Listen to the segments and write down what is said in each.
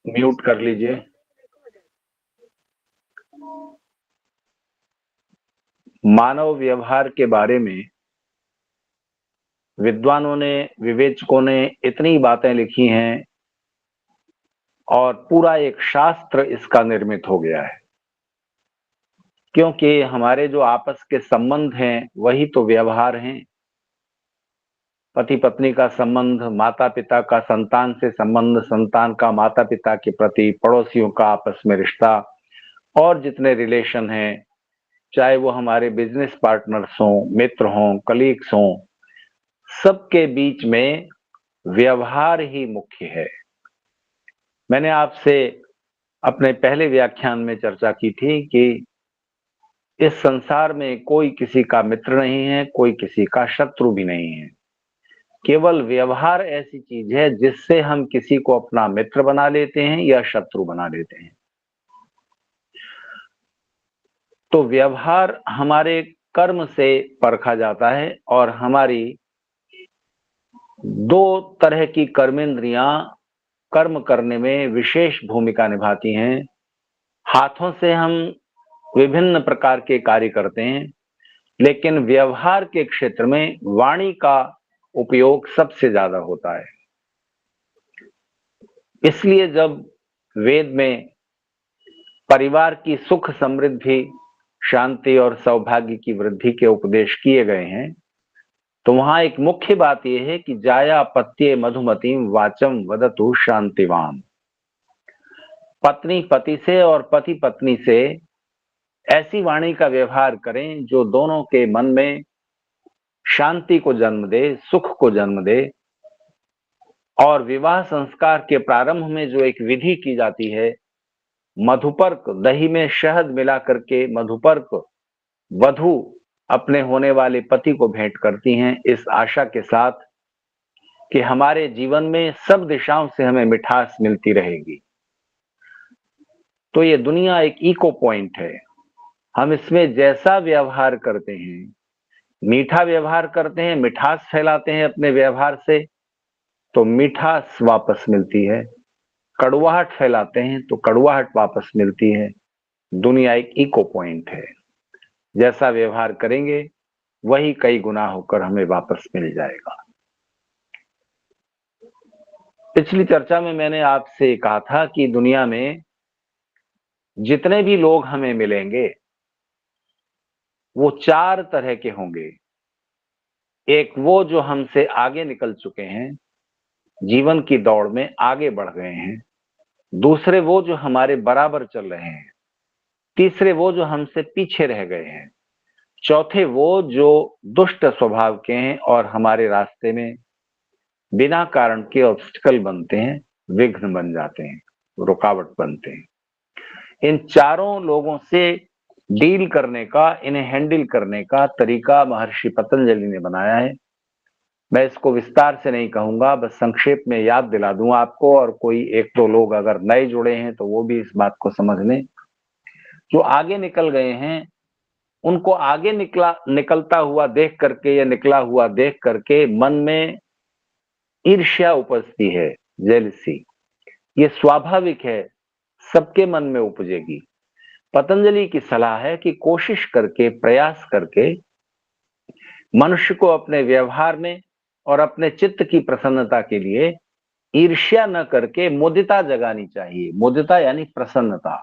Mute कर लीजिए। मानव व्यवहार के बारे में विद्वानों ने, विवेचकों ने इतनी बातें लिखी हैं और पूरा एक शास्त्र इसका निर्मित हो गया है, क्योंकि हमारे जो आपस के संबंध हैं वही तो व्यवहार हैं। पति पत्नी का संबंध, माता पिता का संतान से संबंध, संतान का माता पिता के प्रति, पड़ोसियों का आपस में रिश्ता, और जितने रिलेशन हैं, चाहे वो हमारे बिजनेस पार्टनर्स हों, मित्र हों, कलीग्स हों, सबके बीच में व्यवहार ही मुख्य है। मैंने आपसे अपने पहले व्याख्यान में चर्चा की थी कि इस संसार में कोई किसी का मित्र नहीं है, कोई किसी का शत्रु भी नहीं है। केवल व्यवहार ऐसी चीज है जिससे हम किसी को अपना मित्र बना लेते हैं या शत्रु बना लेते हैं। तो व्यवहार हमारे कर्म से परखा जाता है और हमारी दो तरह की कर्मेंद्रियां कर्म करने में विशेष भूमिका निभाती हैं। हाथों से हम विभिन्न प्रकार के कार्य करते हैं, लेकिन व्यवहार के क्षेत्र में वाणी का उपयोग सबसे ज्यादा होता है। इसलिए जब वेद में परिवार की सुख समृद्धि, शांति और सौभाग्य की वृद्धि के उपदेश किए गए हैं, तो वहां एक मुख्य बात यह है कि जाया पत्ये मधुमतीम वाचम वदतु शांतिवान। पत्नी पति से और पति पत्नी से ऐसी वाणी का व्यवहार करें जो दोनों के मन में शांति को जन्म दे, सुख को जन्म दे। और विवाह संस्कार के प्रारंभ में जो एक विधि की जाती है, मधुपर्क, दही में शहद मिला करके मधुपर्क वधु अपने होने वाले पति को भेंट करती हैं, इस आशा के साथ कि हमारे जीवन में सब दिशाओं से हमें मिठास मिलती रहेगी। तो ये दुनिया एक इको पॉइंट है। हम इसमें जैसा व्यवहार करते हैं, मीठा व्यवहार करते हैं, मिठास फैलाते हैं अपने व्यवहार से, तो मिठास वापस मिलती है। कड़वाहट फैलाते हैं तो कड़वाहट वापस मिलती है। दुनिया एक इको पॉइंट है। जैसा व्यवहार करेंगे वही कई गुना होकर हमें वापस मिल जाएगा। पिछली चर्चा में मैंने आपसे कहा था कि दुनिया में जितने भी लोग हमें मिलेंगे वो चार तरह के होंगे। एक वो जो हमसे आगे निकल चुके हैं, जीवन की दौड़ में आगे बढ़ गए हैं। दूसरे वो जो हमारे बराबर चल रहे हैं। तीसरे वो जो हमसे पीछे रह गए हैं। चौथे वो जो दुष्ट स्वभाव के हैं और हमारे रास्ते में बिना कारण के ऑब्स्टिकल बनते हैं, विघ्न बन जाते हैं, रुकावट बनते हैं। इन चारों लोगों से डील करने का, इन्हें हैंडल करने का तरीका महर्षि पतंजलि ने बनाया है। मैं इसको विस्तार से नहीं कहूंगा, बस संक्षेप में याद दिला दूं आपको, और कोई एक दो लोग अगर नए जुड़े हैं तो वो भी इस बात को समझ लें। जो आगे निकल गए हैं उनको आगे निकलता हुआ देख करके या निकला हुआ देख करके मन में ईर्ष्या उपजती है, जेलसी। ये स्वाभाविक है, सबके मन में उपजेगी। पतंजलि की सलाह है कि कोशिश करके, प्रयास करके मनुष्य को अपने व्यवहार में और अपने चित्त की प्रसन्नता के लिए ईर्ष्या न करके मुदिता जगानी चाहिए। मुदिता यानी प्रसन्नता,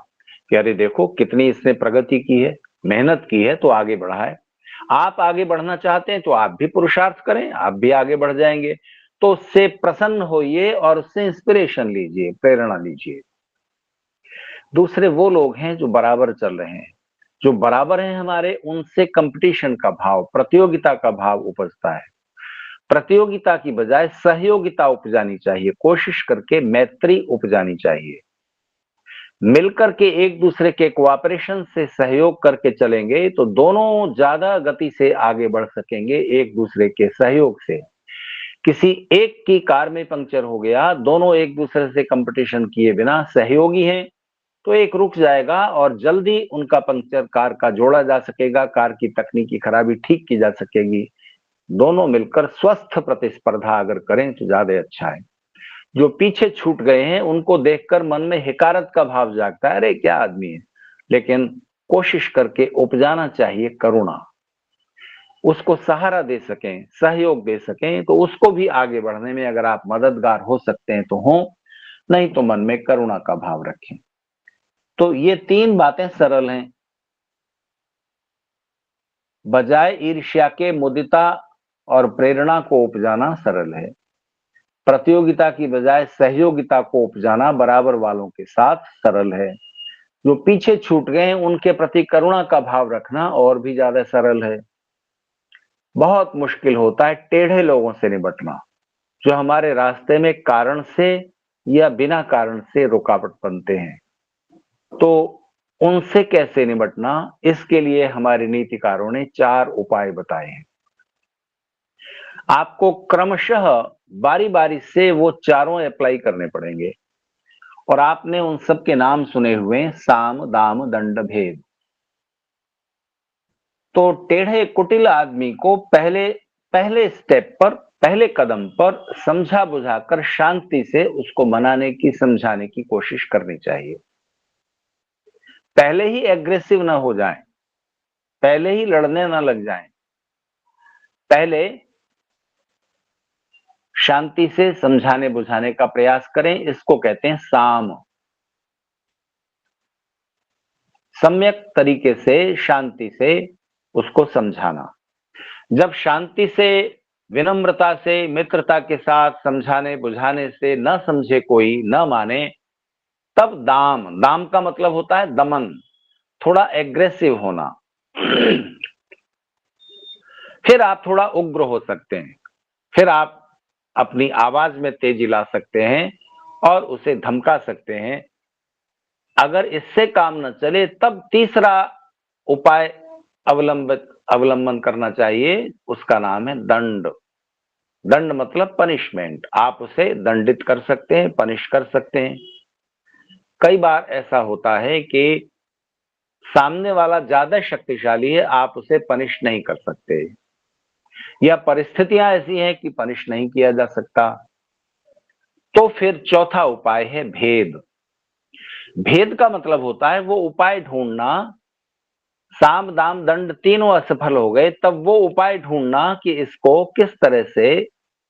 कि अरे देखो कितनी इसने प्रगति की है, मेहनत की है तो आगे बढ़ा है। आप आगे बढ़ना चाहते हैं तो आप भी पुरुषार्थ करें, आप भी आगे बढ़ जाएंगे। तो उससे प्रसन्न होइए और उससे इंस्पिरेशन लीजिए, प्रेरणा लीजिए। दूसरे वो लोग हैं जो बराबर चल रहे हैं। जो बराबर हैं हमारे, उनसे कंपटीशन का भाव, प्रतियोगिता का भाव उपजता है। प्रतियोगिता की बजाय सहयोगिता उपजानी चाहिए, कोशिश करके मैत्री उपजानी चाहिए। मिलकर के एक दूसरे के कोऑपरेशन से सहयोग करके चलेंगे तो दोनों ज्यादा गति से आगे बढ़ सकेंगे। एक दूसरे के सहयोग से, किसी एक की कार में पंक्चर हो गया, दोनों एक दूसरे से कंपटीशन किए बिना सहयोगी हैं तो एक रुक जाएगा और जल्दी उनका पंक्चर कार का जोड़ा जा सकेगा, कार की तकनीकी खराबी ठीक की जा सकेगी। दोनों मिलकर स्वस्थ प्रतिस्पर्धा अगर करें तो ज्यादा अच्छा है। जो पीछे छूट गए हैं उनको देखकर मन में हिकारत का भाव जागता है, अरे क्या आदमी है। लेकिन कोशिश करके उपजाना चाहिए करुणा, उसको सहारा दे सकें, सहयोग दे सकें, तो उसको भी आगे बढ़ने में अगर आप मददगार हो सकते हैं तो हो, नहीं तो मन में करुणा का भाव रखें। तो ये 3 बातें सरल हैं। बजाय ईर्ष्या के मुदिता और प्रेरणा को उपजाना सरल है। प्रतियोगिता की बजाय सहयोगिता को उपजाना बराबर वालों के साथ सरल है। जो पीछे छूट गए हैं उनके प्रति करुणा का भाव रखना और भी ज्यादा सरल है। बहुत मुश्किल होता है टेढ़े लोगों से निपटना, जो हमारे रास्ते में कारण से या बिना कारण से रुकावट बनते हैं। तो उनसे कैसे निपटना, इसके लिए हमारे नीतिकारों ने 4 उपाय बताए हैं। आपको क्रमशः बारी बारी से वो चारों अप्लाई करने पड़ेंगे, और आपने उन सब के नाम सुने हुए हैं, साम दाम दंड भेद। तो टेढ़े कुटिल आदमी को पहले पहले स्टेप पर, पहले कदम पर समझा बुझाकर शांति से उसको मनाने की, समझाने की कोशिश करनी चाहिए। पहले ही एग्रेसिव ना हो जाएं, पहले ही लड़ने ना लग जाएं, पहले शांति से समझाने बुझाने का प्रयास करें। इसको कहते हैं साम। सम्यक तरीके से शांति से उसको समझाना। जब शांति से, विनम्रता से, मित्रता के साथ समझाने बुझाने से न समझे कोई, न माने, तब दाम, दाम का मतलब होता है दमन, थोड़ा एग्रेसिव होना। फिर आप थोड़ा उग्र हो सकते हैं, फिर आप अपनी आवाज में तेजी ला सकते हैं और उसे धमका सकते हैं। अगर इससे काम न चले तब तीसरा उपाय अवलंबन करना चाहिए, उसका नाम है दंड। दंड मतलब पनिशमेंट, आप उसे दंडित कर सकते हैं, पनिश कर सकते हैं। कई बार ऐसा होता है कि सामने वाला ज्यादा शक्तिशाली है, आप उसे पनिश नहीं कर सकते, या परिस्थितियां ऐसी हैं कि पनिश नहीं किया जा सकता। तो फिर चौथा उपाय है भेद। भेद का मतलब होता है वो उपाय ढूंढना, साम दाम दंड तीनों असफल हो गए तब वो उपाय ढूंढना कि इसको किस तरह से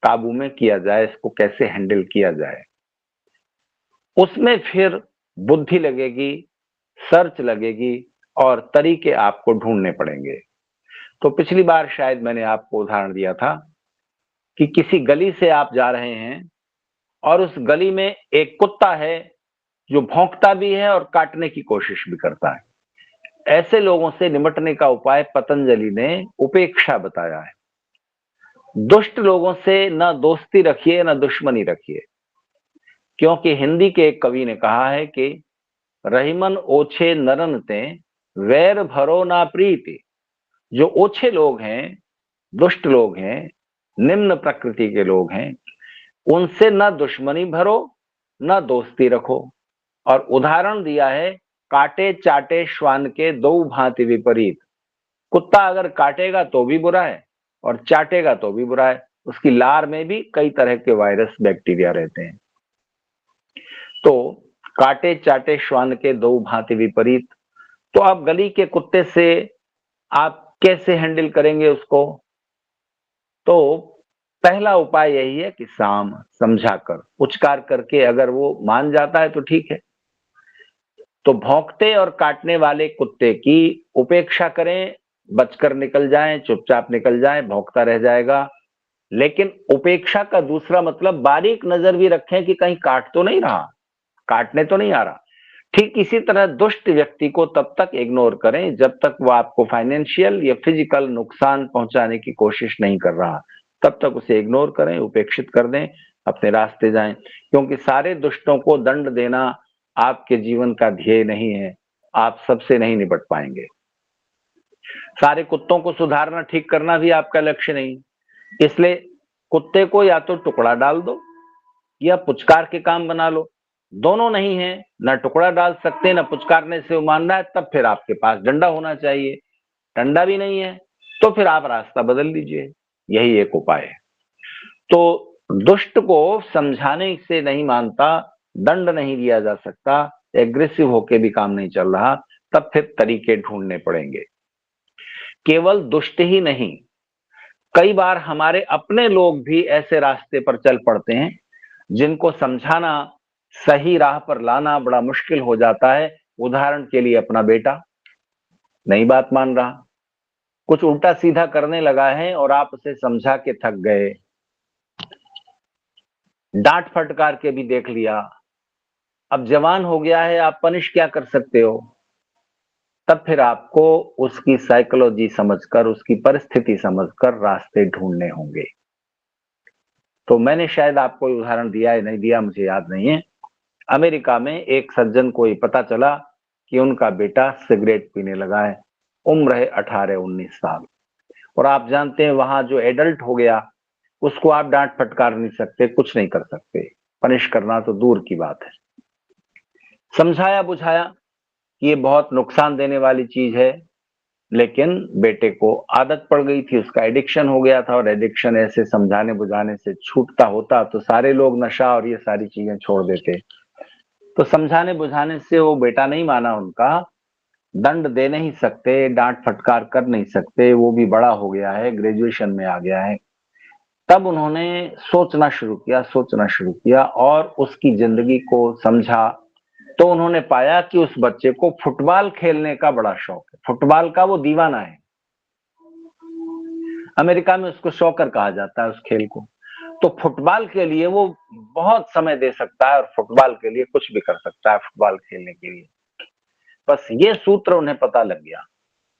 काबू में किया जाए, इसको कैसे हैंडल किया जाए। उसमें फिर बुद्धि लगेगी, सर्च लगेगी, और तरीके आपको ढूंढने पड़ेंगे। तो पिछली बार शायद मैंने आपको उदाहरण दिया था कि किसी गली से आप जा रहे हैं और उस गली में एक कुत्ता है जो भौंकता भी है और काटने की कोशिश भी करता है। ऐसे लोगों से निपटने का उपाय पतंजलि ने उपेक्षा बताया है। दुष्ट लोगों से न दोस्ती रखिए न दुश्मनी रखिए, क्योंकि हिंदी के एक कवि ने कहा है कि रहीमन ओछे नरन ते, वैर भरो ना प्रीति। जो ओछे लोग हैं, दुष्ट लोग हैं, निम्न प्रकृति के लोग हैं, उनसे न दुश्मनी भरो न दोस्ती रखो। और उदाहरण दिया है, काटे चाटे श्वान के दो भांति विपरीत। कुत्ता अगर काटेगा तो भी बुरा है और चाटेगा तो भी बुरा है, उसकी लार में भी कई तरह के वायरस बैक्टीरिया रहते हैं। तो काटे चाटे श्वान के दो भांति विपरीत। तो आप गली के कुत्ते से आप कैसे हैंडल करेंगे उसको? तो पहला उपाय यही है कि साम, समझाकर, उचकार करके, अगर वो मान जाता है तो ठीक है। तो भौंकते और काटने वाले कुत्ते की उपेक्षा करें, बचकर निकल जाएं, चुपचाप निकल जाएं, भौंकता रह जाएगा। लेकिन उपेक्षा का दूसरा मतलब बारीक नजर भी रखें कि कहीं काट तो नहीं रहा, काटने तो नहीं आ रहा। ठीक इसी तरह दुष्ट व्यक्ति को तब तक इग्नोर करें जब तक वो आपको फाइनेंशियल या फिजिकल नुकसान पहुंचाने की कोशिश नहीं कर रहा, तब तक उसे इग्नोर करें, उपेक्षित कर दें, अपने रास्ते जाएं। क्योंकि सारे दुष्टों को दंड देना आपके जीवन का ध्येय नहीं है, आप सबसे नहीं निपट पाएंगे। सारे कुत्तों को सुधारना, ठीक करना भी आपका लक्ष्य नहीं। इसलिए कुत्ते को या तो टुकड़ा डाल दो या पुचकार के काम बना लो। दोनों नहीं है, ना टुकड़ा डाल सकते ना पुचकारने से वो मान रहा है, तब फिर आपके पास डंडा होना चाहिए। डंडा भी नहीं है तो फिर आप रास्ता बदल लीजिए, यही एक उपाय है। तो दुष्ट को समझाने से नहीं मानता, दंड नहीं दिया जा सकता, एग्रेसिव होके भी काम नहीं चल रहा, तब फिर तरीके ढूंढने पड़ेंगे। केवल दुष्ट ही नहीं, कई बार हमारे अपने लोग भी ऐसे रास्ते पर चल पड़ते हैं जिनको समझाना, सही राह पर लाना बड़ा मुश्किल हो जाता है। उदाहरण के लिए अपना बेटा नई बात मान रहा, कुछ उल्टा सीधा करने लगा है और आप उसे समझा के थक गए, डांट फटकार के भी देख लिया, अब जवान हो गया है, आप पनिश क्या कर सकते हो? तब फिर आपको उसकी साइकोलॉजी समझकर, उसकी परिस्थिति समझकर रास्ते ढूंढने होंगे। तो मैंने शायद आपको उदाहरण दिया है, नहीं दिया मुझे याद नहीं है। अमेरिका में एक सज्जन को पता चला कि उनका बेटा सिगरेट पीने लगा है, उम्र है 18-19 साल, और आप जानते हैं वहां जो एडल्ट हो गया उसको आप डांट फटकार नहीं सकते, कुछ नहीं कर सकते, पनिश करना तो दूर की बात है। समझाया बुझाया कि ये बहुत नुकसान देने वाली चीज है, लेकिन बेटे को आदत पड़ गई थी, उसका एडिक्शन हो गया था, और एडिक्शन ऐसे समझाने बुझाने से छूटता होता तो सारे लोग नशा और ये सारी चीजें छोड़ देते। तो समझाने बुझाने से वो बेटा नहीं माना उनका, दंड दे नहीं सकते, डांट फटकार कर नहीं सकते, वो भी बड़ा हो गया है, ग्रेजुएशन में आ गया है। तब उन्होंने सोचना शुरू किया और उसकी जिंदगी को समझा। तो उन्होंने पाया कि उस बच्चे को फुटबॉल खेलने का बड़ा शौक है, फुटबॉल का वो दीवाना है। अमेरिका में उसको शॉकर कहा जाता है उस खेल को। तो फुटबॉल के लिए वो बहुत समय दे सकता है और फुटबॉल के लिए कुछ भी कर सकता है, फुटबॉल खेलने के लिए। बस ये सूत्र उन्हें पता लग गया।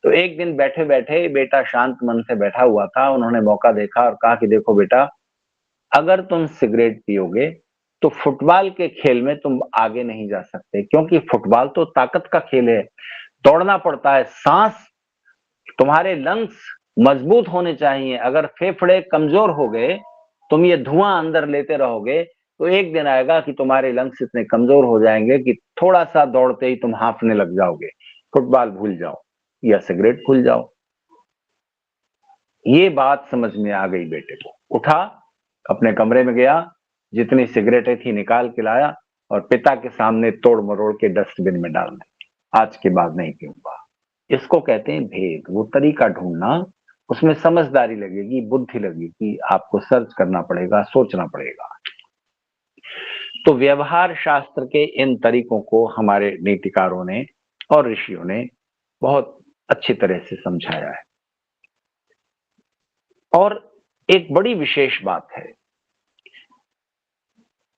तो एक दिन बैठे बैठे, बेटा शांत मन से बैठा हुआ था, उन्होंने मौका देखा और कहा कि देखो बेटा, अगर तुम सिगरेट पियोगे तो फुटबॉल के खेल में तुम आगे नहीं जा सकते, क्योंकि फुटबॉल तो ताकत का खेल है, दौड़ना पड़ता है, सांस, तुम्हारे लंग्स मजबूत होने चाहिए। अगर फेफड़े कमजोर हो गए, तुम ये धुआं अंदर लेते रहोगे, तो एक दिन आएगा कि तुम्हारे लंग्स इतने कमजोर हो जाएंगे कि थोड़ा सा दौड़ते ही तुम हांफने लग जाओगे। फुटबॉल भूल जाओ या सिगरेट भूल जाओ। ये बात समझ में आ गई बेटे को, उठा, अपने कमरे में गया, जितनी सिगरेटें थी निकाल के लाया और पिता के सामने तोड़ मरोड़ के डस्टबिन में डाल दी। आज के बाद नहीं पीऊंगा। इसको कहते हैं भेद, वो तरीका ढूंढना, उसमें समझदारी लगेगी, बुद्धि लगेगी, आपको सर्च करना पड़ेगा, सोचना पड़ेगा। तो व्यवहार शास्त्र के इन तरीकों को हमारे नीतिकारों ने और ऋषियों ने बहुत अच्छी तरह से समझाया है। और एक बड़ी विशेष बात है,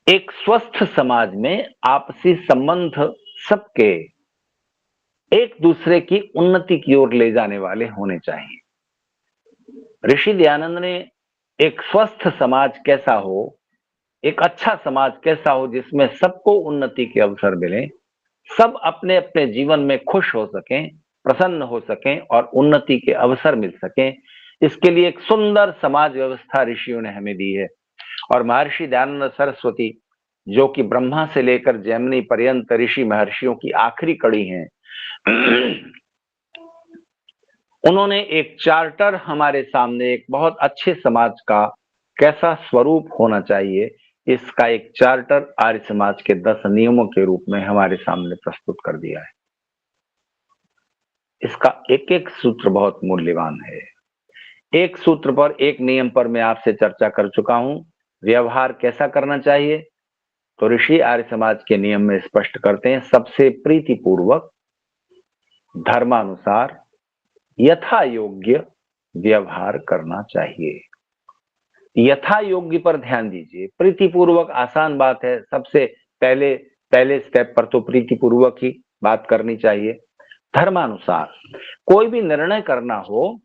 एक स्वस्थ समाज में आपसी संबंध सबके एक दूसरे की उन्नति की ओर ले जाने वाले होने चाहिए। ऋषि दयानंद ने एक स्वस्थ समाज कैसा हो, एक अच्छा समाज कैसा हो जिसमें सबको उन्नति के अवसर मिले, सब अपने अपने जीवन में खुश हो सकें, प्रसन्न हो सकें और उन्नति के अवसर मिल सकें, इसके लिए एक सुंदर समाज व्यवस्था ऋषियों ने हमें दी है। और महर्षि दयानंद सरस्वती, जो कि ब्रह्मा से लेकर जैमिनी पर्यंत ऋषि महर्षियों की आखिरी कड़ी हैं, उन्होंने एक चार्टर हमारे सामने, एक बहुत अच्छे समाज का कैसा स्वरूप होना चाहिए, इसका एक चार्टर आर्य समाज के 10 नियमों के रूप में हमारे सामने प्रस्तुत कर दिया है। इसका एक एक सूत्र बहुत मूल्यवान है। एक सूत्र पर, एक नियम पर मैं आपसे चर्चा कर चुका हूं, व्यवहार कैसा करना चाहिए। तो ऋषि आर्य समाज के नियम में स्पष्ट करते हैं, सबसे प्रीतिपूर्वक, धर्मानुसार, यथा योग्य व्यवहार करना चाहिए। यथा योग्य पर ध्यान दीजिए। प्रीतिपूर्वक आसान बात है, सबसे पहले पहले स्टेप पर तो प्रीतिपूर्वक ही बात करनी चाहिए। धर्मानुसार, कोई भी निर्णय करना हो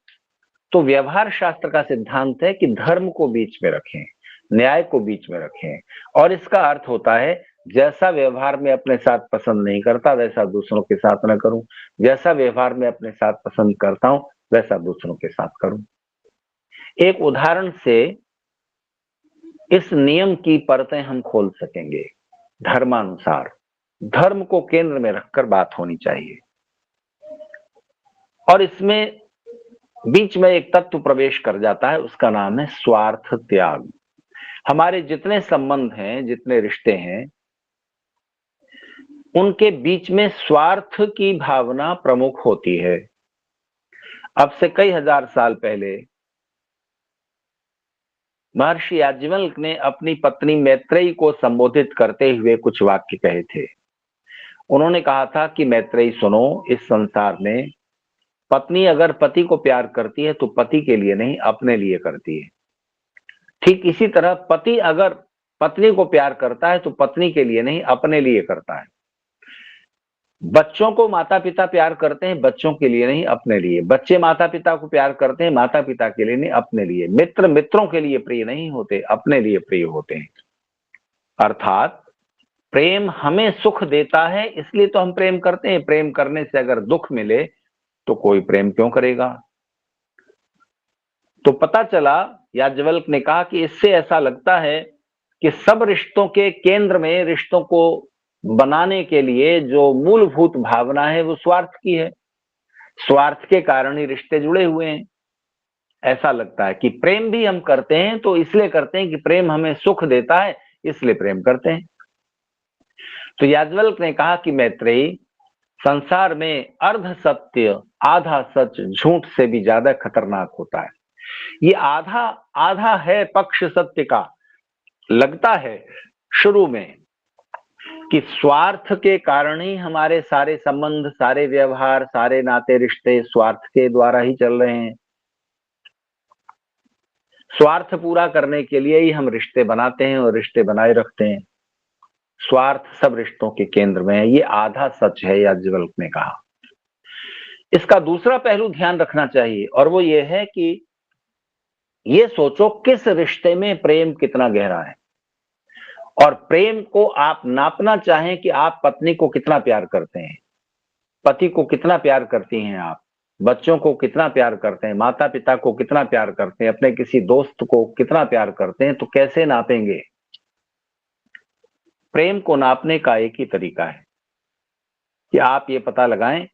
तो व्यवहार शास्त्र का सिद्धांत है कि धर्म को बीच में रखें, न्याय को बीच में रखें। और इसका अर्थ होता है, जैसा व्यवहार में अपने साथ पसंद नहीं करता वैसा दूसरों के साथ न करूं, जैसा व्यवहार में अपने साथ पसंद करता हूं वैसा दूसरों के साथ करूं। एक उदाहरण से इस नियम की परतें हम खोल सकेंगे। धर्मानुसार, धर्म को केंद्र में रखकर बात होनी चाहिए। और इसमें बीच में एक तत्व प्रवेश कर जाता है, उसका नाम है स्वार्थ त्याग। हमारे जितने संबंध हैं, जितने रिश्ते हैं, उनके बीच में स्वार्थ की भावना प्रमुख होती है। अब से कई हजार साल पहले महर्षि याज्ञवल्क्य ने अपनी पत्नी मैत्रेयी को संबोधित करते हुए कुछ वाक्य कहे थे। उन्होंने कहा था कि मैत्रेयी सुनो, इस संसार में पत्नी अगर पति को प्यार करती है तो पति के लिए नहीं, अपने लिए करती है। ठीक इसी तरह पति अगर पत्नी को प्यार करता है तो पत्नी के लिए नहीं, अपने लिए करता है। बच्चों को माता पिता प्यार करते हैं, बच्चों के लिए नहीं, अपने लिए। बच्चे माता पिता को प्यार करते हैं, माता पिता के लिए नहीं, अपने लिए। मित्र मित्रों के लिए प्रिय नहीं होते, अपने लिए प्रिय होते हैं। अर्थात प्रेम हमें सुख देता है, इसलिए तो हम प्रेम करते हैं। प्रेम करने से अगर दुख मिले तो कोई प्रेम क्यों करेगा? तो पता चला, याज्ञवल्क्य ने कहा कि इससे ऐसा लगता है कि सब रिश्तों के केंद्र में, रिश्तों को बनाने के लिए जो मूलभूत भावना है वो स्वार्थ की है। स्वार्थ के कारण ही रिश्ते जुड़े हुए हैं। ऐसा लगता है कि प्रेम भी हम करते हैं तो इसलिए करते हैं कि प्रेम हमें सुख देता है, इसलिए प्रेम करते हैं। तो याज्ञवल्क्य ने कहा कि मैत्रेयी, संसार में अर्ध सत्य, आधा सच झूठ से भी ज्यादा खतरनाक होता है। ये आधा आधा है पक्ष सत्य का। लगता है शुरू में कि स्वार्थ के कारण ही हमारे सारे संबंध, सारे व्यवहार, सारे नाते रिश्ते स्वार्थ के द्वारा ही चल रहे हैं। स्वार्थ पूरा करने के लिए ही हम रिश्ते बनाते हैं और रिश्ते बनाए रखते हैं। स्वार्थ सब रिश्तों के केंद्र में है, ये आधा सच है, याज्ञवल्क्य ने कहा। इसका दूसरा पहलू ध्यान रखना चाहिए और वो ये है कि ये सोचो किस रिश्ते में प्रेम कितना गहरा है। और प्रेम को आप नापना चाहें कि आप पत्नी को कितना प्यार करते हैं, पति को कितना प्यार करती हैं आप, बच्चों को कितना प्यार करते हैं, माता पिता को कितना प्यार करते हैं, अपने किसी दोस्त को कितना प्यार करते हैं, तो कैसे नापेंगे? प्रेम को नापने का एक ही तरीका है कि आप ये पता लगाएं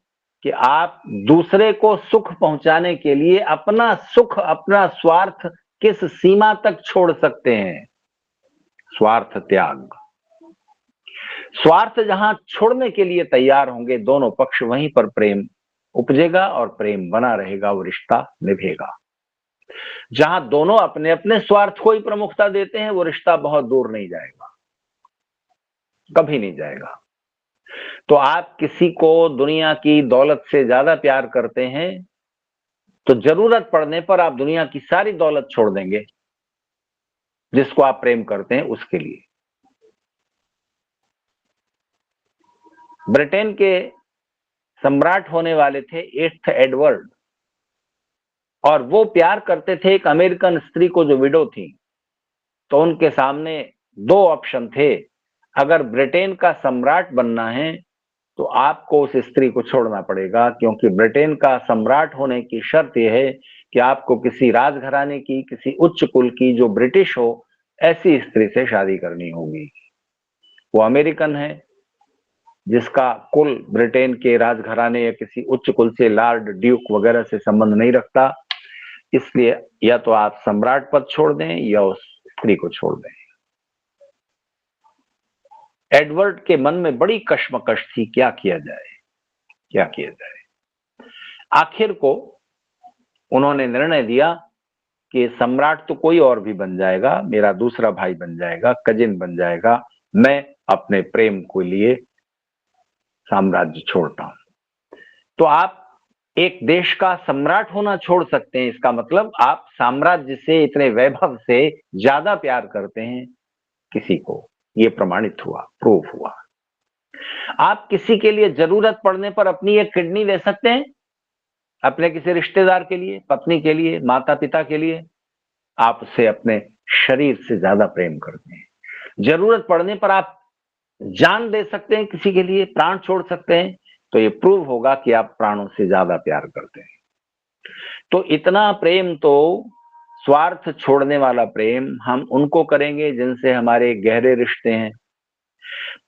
कि आप दूसरे को सुख पहुंचाने के लिए अपना सुख, अपना स्वार्थ किस सीमा तक छोड़ सकते हैं। स्वार्थ त्याग। स्वार्थ जहां छोड़ने के लिए तैयार होंगे दोनों पक्ष, वहीं पर प्रेम उपजेगा और प्रेम बना रहेगा, वो रिश्ता निभेगा। जहां दोनों अपने अपने स्वार्थ को ही प्रमुखता देते हैं, वो रिश्ता बहुत दूर नहीं जाएगा, कभी नहीं जाएगा। तो आप किसी को दुनिया की दौलत से ज्यादा प्यार करते हैं तो जरूरत पड़ने पर आप दुनिया की सारी दौलत छोड़ देंगे जिसको आप प्रेम करते हैं उसके लिए। ब्रिटेन के सम्राट होने वाले थे 8th एडवर्ड, और वो प्यार करते थे एक अमेरिकन स्त्री को जो विडो थी। तो उनके सामने दो ऑप्शन थे, अगर ब्रिटेन का सम्राट बनना है तो आपको उस स्त्री को छोड़ना पड़ेगा, क्योंकि ब्रिटेन का सम्राट होने की शर्त यह है कि आपको किसी राजघराने की, किसी उच्च कुल की जो ब्रिटिश हो, ऐसी स्त्री से शादी करनी होगी। वो अमेरिकन है जिसका कुल ब्रिटेन के राजघराने या किसी उच्च कुल से, लॉर्ड ड्यूक वगैरह से संबंध नहीं रखता। इसलिए या तो आप सम्राट पद छोड़ दें या उस स्त्री को छोड़ दें। एडवर्ड के मन में बड़ी कश्मकश थी, क्या किया जाए, क्या किया जाए। आखिर को उन्होंने निर्णय दिया कि सम्राट तो कोई और भी बन जाएगा, मेरा दूसरा भाई बन जाएगा, कजिन बन जाएगा, मैं अपने प्रेम को लिए साम्राज्य छोड़ता हूं। तो आप एक देश का सम्राट होना छोड़ सकते हैं, इसका मतलब आप साम्राज्य से, इतने वैभव से ज्यादा प्यार करते हैं किसी को, ये प्रमाणित हुआ, प्रूफ हुआ। आप किसी के लिए जरूरत पड़ने पर अपनी एक किडनी दे सकते हैं, अपने किसी रिश्तेदार के लिए, पत्नी के लिए, माता पिता के लिए। आप उससे अपने शरीर से ज्यादा प्रेम करते हैं। जरूरत पड़ने पर आप जान दे सकते हैं किसी के लिए, प्राण छोड़ सकते हैं, तो ये प्रूव होगा कि आप प्राणों से ज्यादा प्यार करते हैं। तो इतना प्रेम तो, स्वार्थ छोड़ने वाला प्रेम, हम उनको करेंगे जिनसे हमारे गहरे रिश्ते हैं।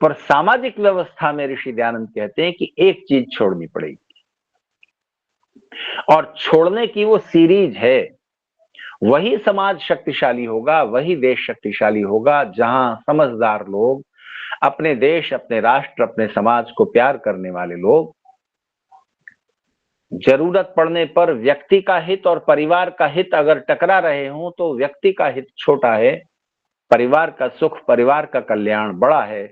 पर सामाजिक व्यवस्था में ऋषि दयानंद कहते हैं कि एक चीज छोड़नी पड़ेगी, और छोड़ने की वो सीरीज है, वही समाज शक्तिशाली होगा, वही देश शक्तिशाली होगा, जहां समझदार लोग, अपने देश, अपने राष्ट्र, अपने समाज को प्यार करने वाले लोग जरूरत पड़ने पर व्यक्ति का हित और परिवार का हित अगर टकरा रहे हों तो व्यक्ति का हित छोटा है, परिवार का सुख, परिवार का कल्याण बड़ा है।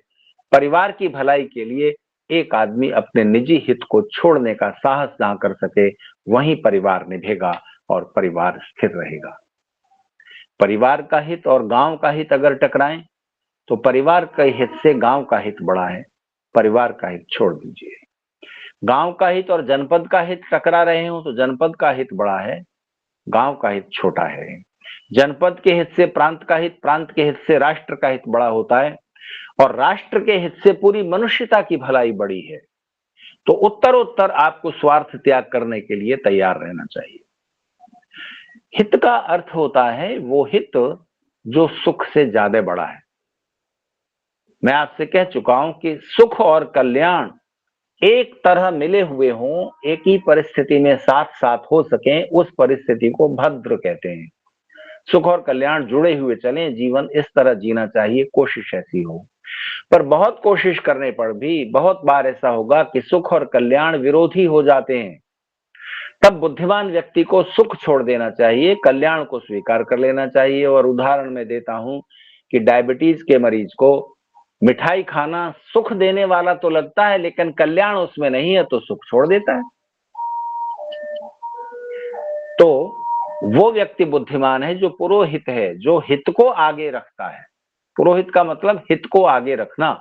परिवार की भलाई के लिए एक आदमी अपने निजी हित को छोड़ने का साहस जहां कर सके, वहीं परिवार निभेगा और परिवार स्थिर रहेगा। परिवार का हित और गांव का हित अगर टकराएं तो परिवार के हित से गांव का हित बड़ा है, परिवार का हित छोड़ दीजिए। गांव का हित और जनपद का हित टकरा रहे हो तो जनपद का हित बड़ा है, गांव का हित छोटा है। जनपद के हित से प्रांत का हित, प्रांत के हित से राष्ट्र का हित बड़ा होता है, और राष्ट्र के हित से पूरी मनुष्यता की भलाई बड़ी है। तो उत्तरोत्तर आपको स्वार्थ त्याग करने के लिए तैयार रहना चाहिए। हित का अर्थ होता है वो हित जो सुख से ज्यादा बड़ा है। मैं आपसे कह चुका हूं कि सुख और कल्याण एक तरह मिले हुए हों, एक ही परिस्थिति में साथ साथ हो सकें, उस परिस्थिति को भद्र कहते हैं। सुख और कल्याण जुड़े हुए चलें, जीवन इस तरह जीना चाहिए, कोशिश ऐसी हो। पर बहुत कोशिश करने पर भी बहुत बार ऐसा होगा कि सुख और कल्याण विरोधी हो जाते हैं। तब बुद्धिमान व्यक्ति को सुख छोड़ देना चाहिए, कल्याण को स्वीकार कर लेना चाहिए। और उदाहरण मैं देता हूं कि डायबिटीज के मरीज को मिठाई खाना सुख देने वाला तो लगता है, लेकिन कल्याण उसमें नहीं है तो सुख छोड़ देता है। तो वो व्यक्ति बुद्धिमान है जो पुरोहित है, जो हित को आगे रखता है। पुरोहित का मतलब हित को आगे रखना।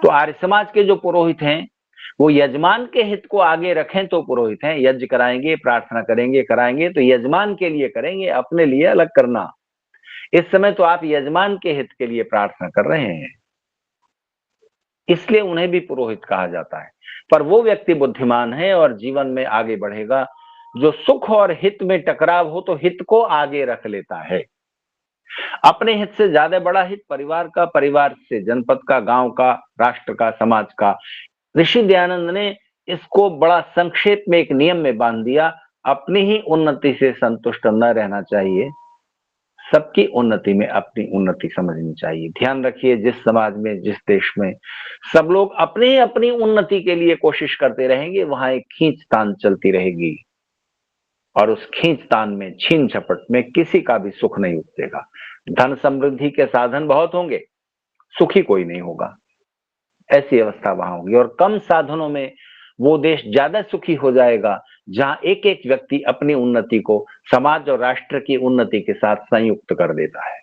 तो आर्य समाज के जो पुरोहित हैं वो यजमान के हित को आगे रखें तो पुरोहित हैं। यज्ञ कराएंगे, प्रार्थना करेंगे, कराएंगे तो यजमान के लिए करेंगे, अपने लिए अलग करना। इस समय तो आप यजमान के हित के लिए प्रार्थना कर रहे हैं, इसलिए उन्हें भी पुरोहित कहा जाता है। पर वो व्यक्ति बुद्धिमान है और जीवन में आगे बढ़ेगा जो सुख और हित में टकराव हो तो हित को आगे रख लेता है। अपने हित से ज्यादा बड़ा हित परिवार का, परिवार से जनपद का, गांव का, राष्ट्र का, समाज का। ऋषि दयानंद ने इसको बड़ा संक्षेप में एक नियम में बांध दिया, अपनी ही उन्नति से संतुष्ट न रहना चाहिए, सबकी उन्नति में अपनी उन्नति समझनी चाहिए। ध्यान रखिए, जिस समाज में, जिस देश में सब लोग अपनी अपनी उन्नति के लिए कोशिश करते रहेंगे, वहां एक खींचतान चलती रहेगी, और उस खींचतान में, छीन झपट में किसी का भी सुख नहीं उपजेगा। धन समृद्धि के साधन बहुत होंगे, सुखी कोई नहीं होगा, ऐसी अवस्था वहां होगी। और कम साधनों में वो देश ज्यादा सुखी हो जाएगा जहां एक एक व्यक्ति अपनी उन्नति को समाज और राष्ट्र की उन्नति के साथ संयुक्त कर देता है।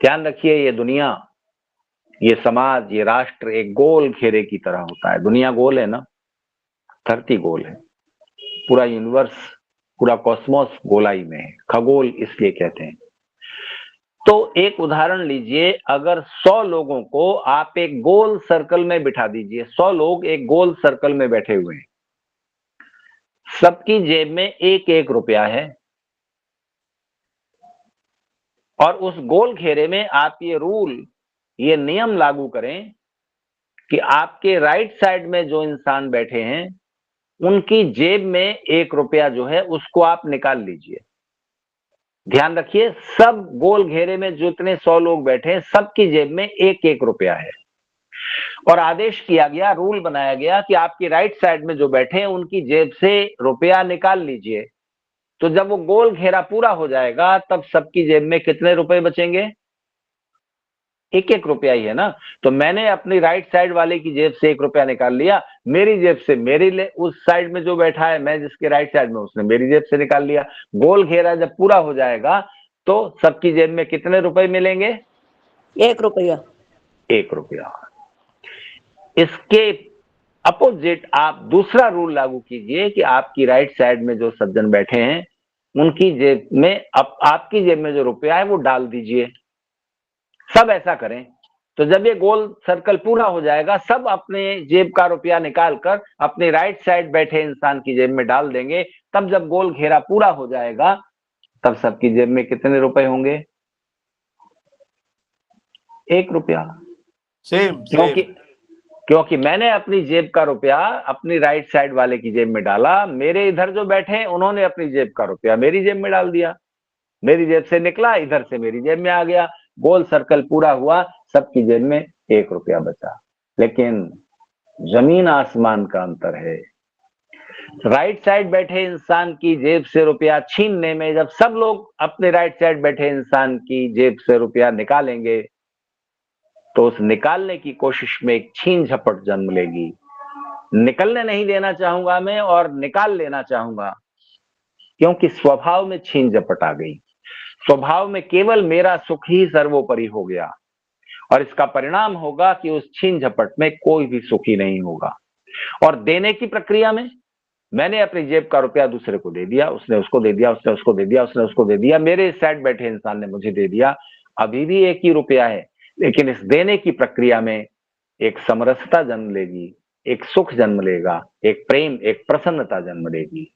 ध्यान रखिए, ये दुनिया, ये समाज, ये राष्ट्र एक गोल घेरे की तरह होता है। दुनिया गोल है ना, धरती गोल है, पूरा यूनिवर्स, पूरा कॉस्मोस गोलाई में है, खगोल इसलिए कहते हैं। तो एक उदाहरण लीजिए, अगर 100 लोगों को आप एक गोल सर्कल में बिठा दीजिए, 100 लोग एक गोल सर्कल में बैठे हुए हैं, सबकी जेब में एक एक रुपया है, और उस गोल घेरे में आप ये रूल, ये नियम लागू करें कि आपके राइट साइड में जो इंसान बैठे हैं उनकी जेब में एक रुपया जो है उसको आप निकाल लीजिए। ध्यान रखिए, सब गोल घेरे में जितने 100 लोग बैठे हैं सबकी जेब में एक एक रुपया है, और आदेश किया गया, रूल बनाया गया कि आपकी राइट साइड में जो बैठे हैं उनकी जेब से रुपया निकाल लीजिए। तो जब वो गोल घेरा पूरा हो जाएगा तब सबकी जेब में कितने रुपए बचेंगे? एक एक रुपया ही है ना। तो मैंने अपनी राइट साइड वाले की जेब से एक रुपया निकाल लिया, मेरी जेब से मेरी उस साइड में जो बैठा है, मैं जिसके राइट साइड में, उसने मेरी जेब से निकाल लिया। गोल घेरा जब पूरा हो जाएगा तो सबकी जेब में कितने रुपए मिलेंगे? 1 रुपया। 1 रुपया। इसके अपोजिट आप दूसरा रूल लागू कीजिए कि आपकी राइट साइड में जो सज्जन बैठे हैं उनकी जेब में, आपकी जेब में जो रुपया है वो डाल दीजिए। सब ऐसा करें, तो जब ये गोल सर्कल पूरा हो जाएगा सब अपने जेब का रुपया निकालकर अपने राइट साइड बैठे इंसान की जेब में डाल देंगे। तब जब गोल घेरा पूरा हो जाएगा तब सबकी जेब में कितने रुपए होंगे? 1 रुपया। सेम क्योंकि क्योंकि मैंने अपनी जेब का रुपया अपनी राइट साइड वाले की जेब में डाला, मेरे इधर जो बैठे उन्होंने अपनी जेब का रुपया मेरी जेब में डाल दिया, मेरी जेब से निकला, इधर से मेरी जेब में आ गया, गोल सर्कल पूरा हुआ, सबकी जेब में 1 रुपया बचा। लेकिन जमीन आसमान का अंतर है। राइट साइड बैठे इंसान की जेब से रुपया छीनने में जब सब लोग अपने राइट साइड बैठे इंसान की जेब से रुपया निकालेंगे, तो उस निकालने की कोशिश में एक छीन झपट जन्म लेगी। निकलने नहीं देना चाहूंगा मैं और निकाल लेना चाहूंगा, क्योंकि स्वभाव में छीन झपट आ गई। स्वभाव में केवल मेरा सुख ही सर्वोपरि हो गया, और इसका परिणाम होगा कि उस छीन झपट में कोई भी सुखी नहीं होगा। और देने की प्रक्रिया में मैंने अपनी जेब का रुपया दूसरे को दे दिया, उसने उसको दे दिया, उसने उसको दे दिया, उसने उसको दे दिया, मेरे इस साइड बैठे इंसान ने मुझे दे दिया। अभी भी एक ही रुपया है, लेकिन इस देने की प्रक्रिया में एक समरसता जन्म लेगी, एक सुख जन्म लेगा, एक प्रेम, एक प्रसन्नता जन्म लेगी।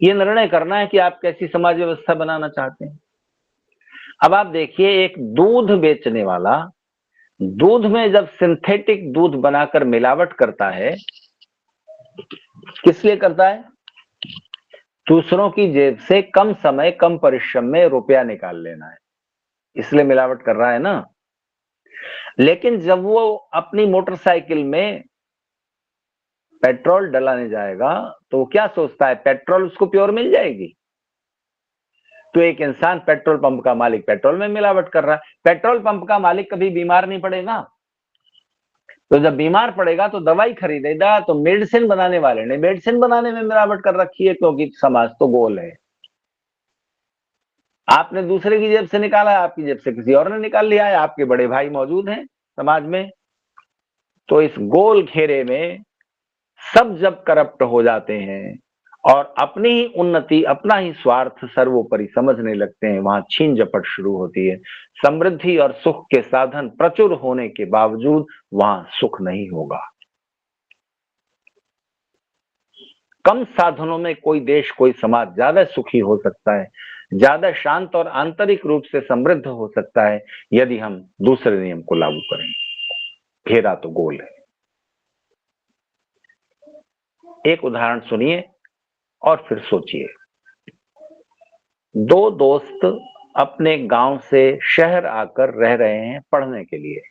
ये निर्णय करना है कि आप कैसी समाज व्यवस्था बनाना चाहते हैं। अब आप देखिए, एक दूध बेचने वाला दूध में जब सिंथेटिक दूध बनाकर मिलावट करता है, किस लिए करता है? दूसरों की जेब से कम समय कम परिश्रम में रुपया निकाल लेना है, इसलिए मिलावट कर रहा है ना। लेकिन जब वो अपनी मोटरसाइकिल में पेट्रोल डलाने जाएगा, तो वो क्या सोचता है? पेट्रोल उसको प्योर मिल जाएगी। तो एक इंसान पेट्रोल पंप का मालिक पेट्रोल में मिलावट कर रहा है, पेट्रोल पंप का मालिक कभी बीमार नहीं पड़ेगा। तो जब बीमार पड़ेगा तो दवाई खरीदेगा, तो मेडिसिन बनाने वाले ने मेडिसिन बनाने में मिलावट कर रखी है, क्योंकि समाज तो गोल है। आपने दूसरे की जेब से निकाला, आपकी जेब से किसी और ने निकाल लिया है, आपके बड़े भाई मौजूद हैं समाज में। तो इस गोल घेरे में सब जब करप्ट हो जाते हैं और अपनी ही उन्नति, अपना ही स्वार्थ सर्वोपरि समझने लगते हैं, वहां छीन झपट शुरू होती है। समृद्धि और सुख के साधन प्रचुर होने के बावजूद वहां सुख नहीं होगा। कम साधनों में कोई देश, कोई समाज ज्यादा सुखी हो सकता है, ज्यादा शांत और आंतरिक रूप से समृद्ध हो सकता है, यदि हम दूसरे नियम को लागू करें। घेरा तो गोल है। एक उदाहरण सुनिए और फिर सोचिए। दो दोस्त अपने गांव से शहर आकर रह रहे हैं पढ़ने के लिए।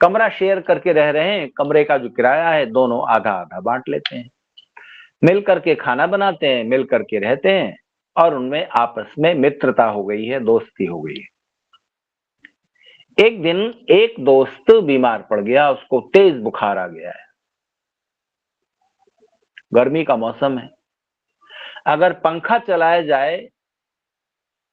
कमरा शेयर करके रह रहे हैं, कमरे का जो किराया है दोनों आधा आधा बांट लेते हैं, मिल करके खाना बनाते हैं, मिल करके रहते हैं, और उनमें आपस में मित्रता हो गई है, दोस्ती हो गई है। एक दिन एक दोस्त बीमार पड़ गया, उसको तेज बुखार आ गया है। गर्मी का मौसम है, अगर पंखा चलाया जाए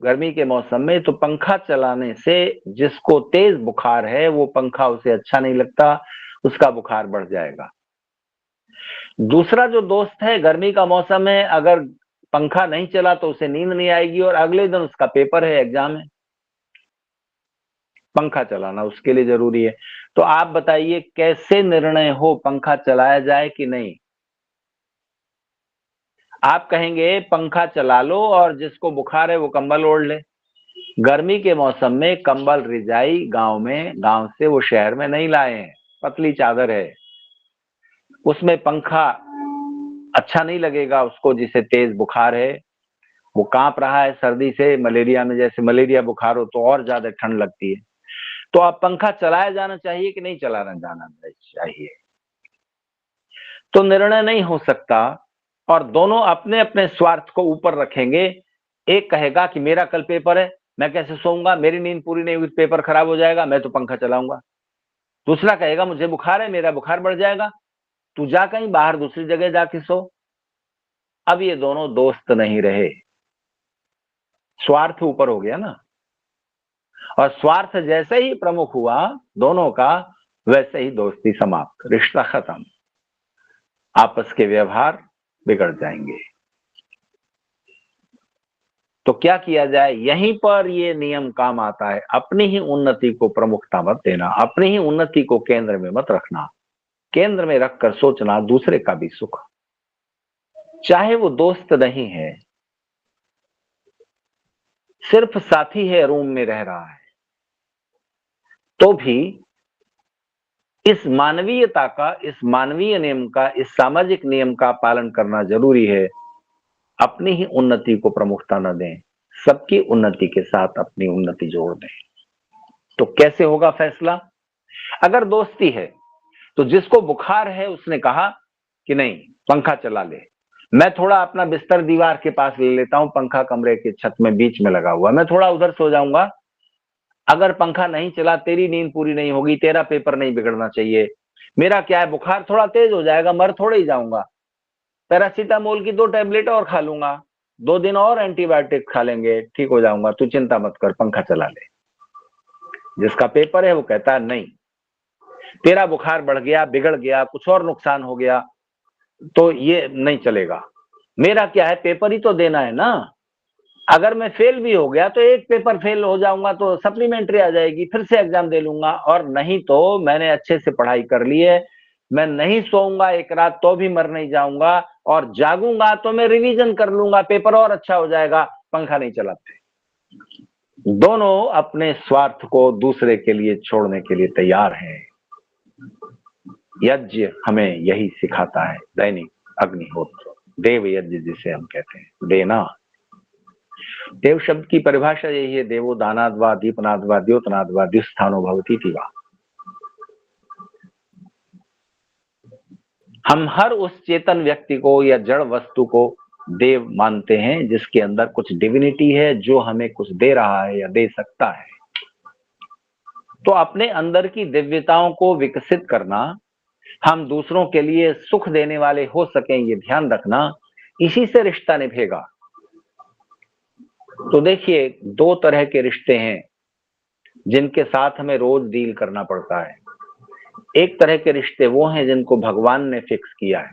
गर्मी के मौसम में, तो पंखा चलाने से जिसको तेज बुखार है वो पंखा उसे अच्छा नहीं लगता, उसका बुखार बढ़ जाएगा। दूसरा जो दोस्त है, गर्मी का मौसम है, अगर पंखा नहीं चला तो उसे नींद नहीं आएगी, और अगले दिन उसका पेपर है, एग्जाम है, पंखा चलाना उसके लिए जरूरी है। तो आप बताइए कैसे निर्णय हो, पंखा चलाया जाए कि नहीं? आप कहेंगे पंखा चला लो और जिसको बुखार है वो कंबल ओढ़ ले। गर्मी के मौसम में कंबल रिजाई गांव से वो शहर में नहीं लाए हैं, पतली चादर है, उसमें पंखा अच्छा नहीं लगेगा उसको, जिसे तेज बुखार है, वो कांप रहा है सर्दी से, मलेरिया में जैसे मलेरिया बुखार हो तो और ज्यादा ठंड लगती है। तो अब पंखा चलाया जाना चाहिए कि नहीं चलाना जाना चाहिए? तो निर्णय नहीं हो सकता, और दोनों अपने अपने स्वार्थ को ऊपर रखेंगे। एक कहेगा कि मेरा कल पेपर है, मैं कैसे सोऊंगा, मेरी नींद पूरी नहीं हुई, पेपर खराब हो जाएगा, मैं तो पंखा चलाऊंगा। दूसरा कहेगा मुझे बुखार है, मेरा बुखार बढ़ जाएगा, तू जा कहीं बाहर दूसरी जगह जाके सो। अब ये दोनों दोस्त नहीं रहे, स्वार्थ ऊपर हो गया ना। और स्वार्थ जैसे ही प्रमुख हुआ दोनों का, वैसे ही दोस्ती समाप्त, रिश्ता खत्म, आपस के व्यवहार बिगड़ जाएंगे। तो क्या किया जाए? यहीं पर ये नियम काम आता है, अपनी ही उन्नति को प्रमुखता मत देना, अपनी ही उन्नति को केंद्र में मत रखना, केंद्र में रखकर सोचना दूसरे का भी सुख। चाहे वो दोस्त नहीं है, सिर्फ साथी है, रूम में रह रहा है, तो भी इस मानवीयता का, इस मानवीय नियम का, इस सामाजिक नियम का पालन करना जरूरी है। अपनी ही उन्नति को प्रमुखता न दें, सबकी उन्नति के साथ अपनी उन्नति जोड़ दें। तो कैसे होगा फैसला? अगर दोस्ती है तो जिसको बुखार है उसने कहा कि नहीं पंखा चला ले, मैं थोड़ा अपना बिस्तर दीवार के पास ले लेता हूं, पंखा कमरे के छत में बीच में लगा हुआ, मैं थोड़ा उधर सो जाऊंगा। अगर पंखा नहीं चला तेरी नींद पूरी नहीं होगी, तेरा पेपर नहीं बिगड़ना चाहिए, मेरा क्या है बुखार थोड़ा तेज हो जाएगा, मर थोड़े ही जाऊंगा, पैरासीटामोल की 2 टैबलेट और खा लूंगा, 2 दिन और एंटीबायोटिक खा लेंगे, ठीक हो जाऊंगा, तू चिंता मत कर, पंखा चला ले। जिसका पेपर है वो कहता है नहीं, तेरा बुखार बढ़ गया, बिगड़ गया, कुछ और नुकसान हो गया तो ये नहीं चलेगा। मेरा क्या है, पेपर ही तो देना है ना। अगर मैं फेल भी हो गया तो एक पेपर फेल हो जाऊंगा तो सप्लीमेंट्री आ जाएगी, फिर से एग्जाम दे लूंगा, और नहीं तो मैंने अच्छे से पढ़ाई कर ली है, मैं नहीं सोऊंगा एक रात तो भी मर नहीं जाऊंगा, और जागूंगा तो मैं रिवीजन कर लूंगा, पेपर और अच्छा हो जाएगा। पंखा नहीं चलाते। दोनों अपने स्वार्थ को दूसरे के लिए छोड़ने के लिए तैयार हैं। यज्ञ हमें यही सिखाता है, दैनिक अग्निहोत्र, देव यज्ञ जिसे हम कहते हैं, देना। देव शब्द की परिभाषा यही है, देवो दानाद वा दीपनाद वा द्योतनाद वा द्युस्थानो भवति वा। हम हर उस चेतन व्यक्ति को या जड़ वस्तु को देव मानते हैं जिसके अंदर कुछ डिविनिटी है, जो हमें कुछ दे रहा है या दे सकता है। तो अपने अंदर की दिव्यताओं को विकसित करना, हम दूसरों के लिए सुख देने वाले हो सकें ये ध्यान रखना, इसी से रिश्ता निभेगा। तो देखिए 2 तरह के रिश्ते हैं जिनके साथ हमें रोज डील करना पड़ता है। एक तरह के रिश्ते वो हैं जिनको भगवान ने फिक्स किया है।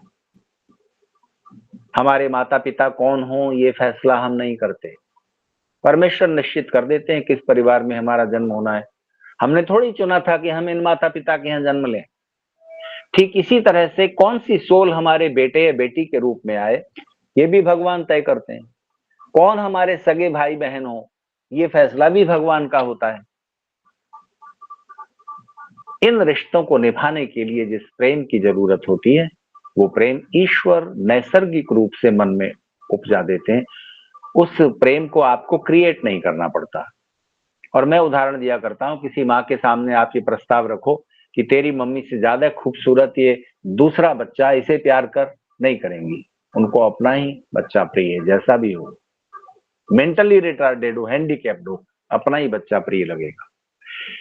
हमारे माता पिता कौन हो ये फैसला हम नहीं करते, परमेश्वर निश्चित कर देते हैं किस परिवार में हमारा जन्म होना है। हमने थोड़ी चुना था कि हम इन माता पिता के यहाँ जन्म लें। ठीक इसी तरह से कौन सी सोल हमारे बेटे या बेटी के रूप में आए ये भी भगवान तय करते हैं। कौन हमारे सगे भाई बहन हो ये फैसला भी भगवान का होता है। इन रिश्तों को निभाने के लिए जिस प्रेम की जरूरत होती है वो प्रेम ईश्वर नैसर्गिक रूप से मन में उपजा देते हैं। उस प्रेम को आपको क्रिएट नहीं करना पड़ता। और मैं उदाहरण दिया करता हूं, किसी माँ के सामने आप ये प्रस्ताव रखो कि तेरी मम्मी से ज्यादा खूबसूरत ये दूसरा बच्चा, इसे प्यार कर, नहीं करेंगी। उनको अपना ही बच्चा प्रिय है, जैसा भी हो, मेंटली रिटार्डेड हो, हैंडीकैप्ड हो, अपना ही बच्चा प्रिय लगेगा।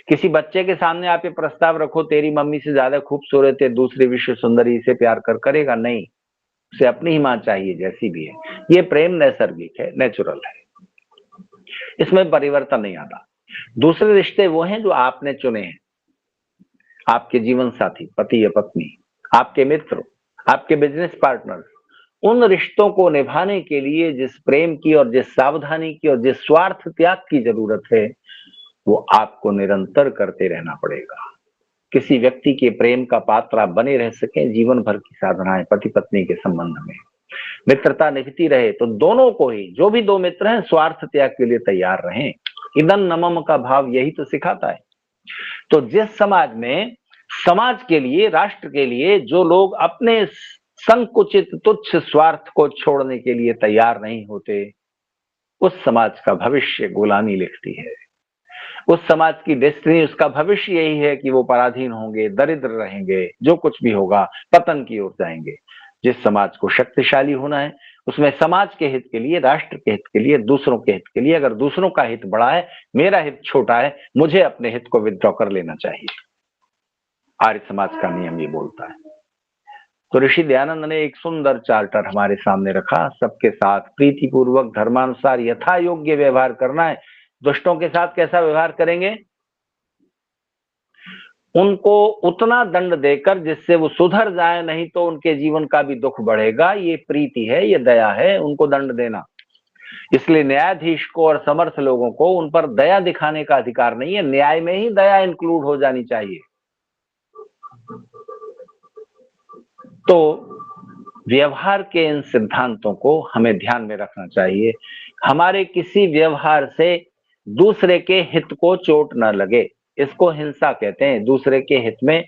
किसी बच्चे के सामने आप ये प्रस्ताव रखो तेरी मम्मी से ज्यादा खूबसूरत है दूसरी विश्व सुंदरी, इसे प्यार कर, करेगा नहीं। उसे अपनी ही मां चाहिए जैसी भी है। ये प्रेम नैसर्गिक है, नेचुरल है, इसमें परिवर्तन नहीं आता। दूसरे रिश्ते वो हैं जो आपने चुने हैं, आपके जीवन साथी, पति या पत्नी, आपके मित्र, आपके बिजनेस पार्टनर। उन रिश्तों को निभाने के लिए जिस प्रेम की और जिस सावधानी की और जिस स्वार्थ त्याग की जरूरत है वो आपको निरंतर करते रहना पड़ेगा। किसी व्यक्ति के प्रेम का पात्र आप बने रह सके, जीवन भर की साधनाएं पति पत्नी के संबंध में मित्रता निभती रहे, तो दोनों को ही, जो भी 2 मित्र हैं, स्वार्थ त्याग के लिए तैयार रहें। इदन नमम का भाव यही तो सिखाता है। तो जिस समाज में समाज के लिए, राष्ट्र के लिए जो लोग अपने संकुचित तुच्छ स्वार्थ को छोड़ने के लिए तैयार नहीं होते, उस समाज का भविष्य गुलामी लिखती है। उस समाज की डेस्टिनी, उसका भविष्य यही है कि वो पराधीन होंगे, दरिद्र रहेंगे, जो कुछ भी होगा पतन की ओर जाएंगे। जिस समाज को शक्तिशाली होना है उसमें समाज के हित के लिए, राष्ट्र के हित के लिए, दूसरों के हित के लिए, अगर दूसरों का हित बड़ा है, मेरा हित छोटा है, मुझे अपने हित को विथड्रॉ कर लेना चाहिए। आर्य समाज का नियम ये बोलता है। तो ऋषि दयानंद ने एक सुंदर चार्टर हमारे सामने रखा, सबके साथ प्रीतिपूर्वक धर्मानुसार यथा योग्य व्यवहार करना है। दुष्टों के साथ कैसा व्यवहार करेंगे? उनको उतना दंड देकर जिससे वो सुधर जाए, नहीं तो उनके जीवन का भी दुख बढ़ेगा। ये प्रीति है, ये दया है, उनको दंड देना। इसलिए न्यायाधीश को और समर्थ लोगों को उन पर दया दिखाने का अधिकार नहीं है, न्याय में ही दया इंक्लूड हो जानी चाहिए। तो व्यवहार के इन सिद्धांतों को हमें ध्यान में रखना चाहिए। हमारे किसी व्यवहार से दूसरे के हित को चोट न लगे, इसको हिंसा कहते हैं। दूसरे के हित में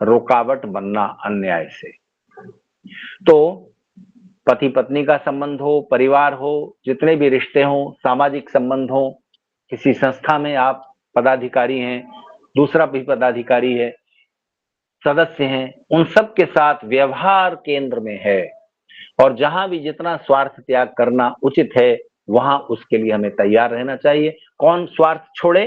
रुकावट बनना अन्याय से। तो पति पत्नी का संबंध हो, परिवार हो, जितने भी रिश्ते हो, सामाजिक संबंध हो, किसी संस्था में आप पदाधिकारी हैं, दूसरा भी पदाधिकारी है, सदस्य हैं, उन सब के साथ व्यवहार केंद्र में है। और जहां भी जितना स्वार्थ त्याग करना उचित है, वहां उसके लिए हमें तैयार रहना चाहिए। कौन स्वार्थ छोड़े?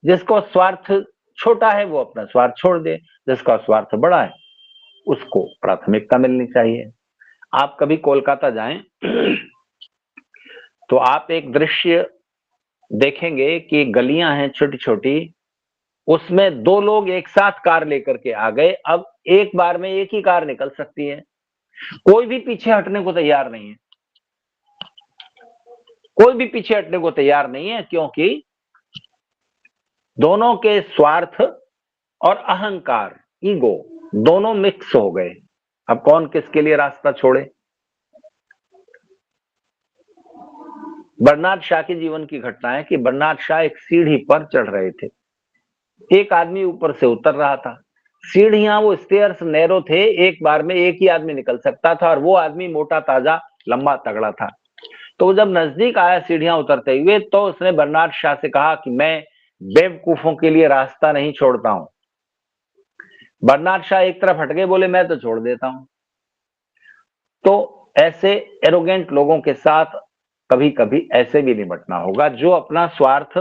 जिसको स्वार्थ छोटा है वो अपना स्वार्थ छोड़ दे, जिसका स्वार्थ बड़ा है उसको प्राथमिकता मिलनी चाहिए। आप कभी कोलकाता जाएं तो आप एक दृश्य देखेंगे कि गलियां हैं छोटी छोटी, उसमें दो लोग एक साथ कार लेकर के आ गए। अब एक बार में एक ही कार निकल सकती है, कोई भी पीछे हटने को तैयार नहीं है, कोई भी पीछे हटने को तैयार नहीं है, क्योंकि दोनों के स्वार्थ और अहंकार, ईगो, दोनों मिक्स हो गए। अब कौन किसके लिए रास्ता छोड़े? बर्नार्ड शॉ के जीवन की घटना है कि बर्नार्ड शॉ एक सीढ़ी पर चढ़ रहे थे, एक आदमी ऊपर से उतर रहा था। सीढ़ियां, वो स्टेयर्स नैरो थे, एक बार में एक ही आदमी निकल सकता था, और वो आदमी मोटा ताजा लंबा तगड़ा था। तो जब नजदीक आया सीढ़ियां उतरते हुए, तो उसने बर्नार्ड शॉ से कहा कि मैं बेवकूफों के लिए रास्ता नहीं छोड़ता हूं। बर्नार्ड शॉ एक तरफ हट गए, बोले मैं तो छोड़ देता हूं। तो ऐसे एरोगेंट लोगों के साथ कभी कभी ऐसे भी निपटना होगा, जो अपना स्वार्थ,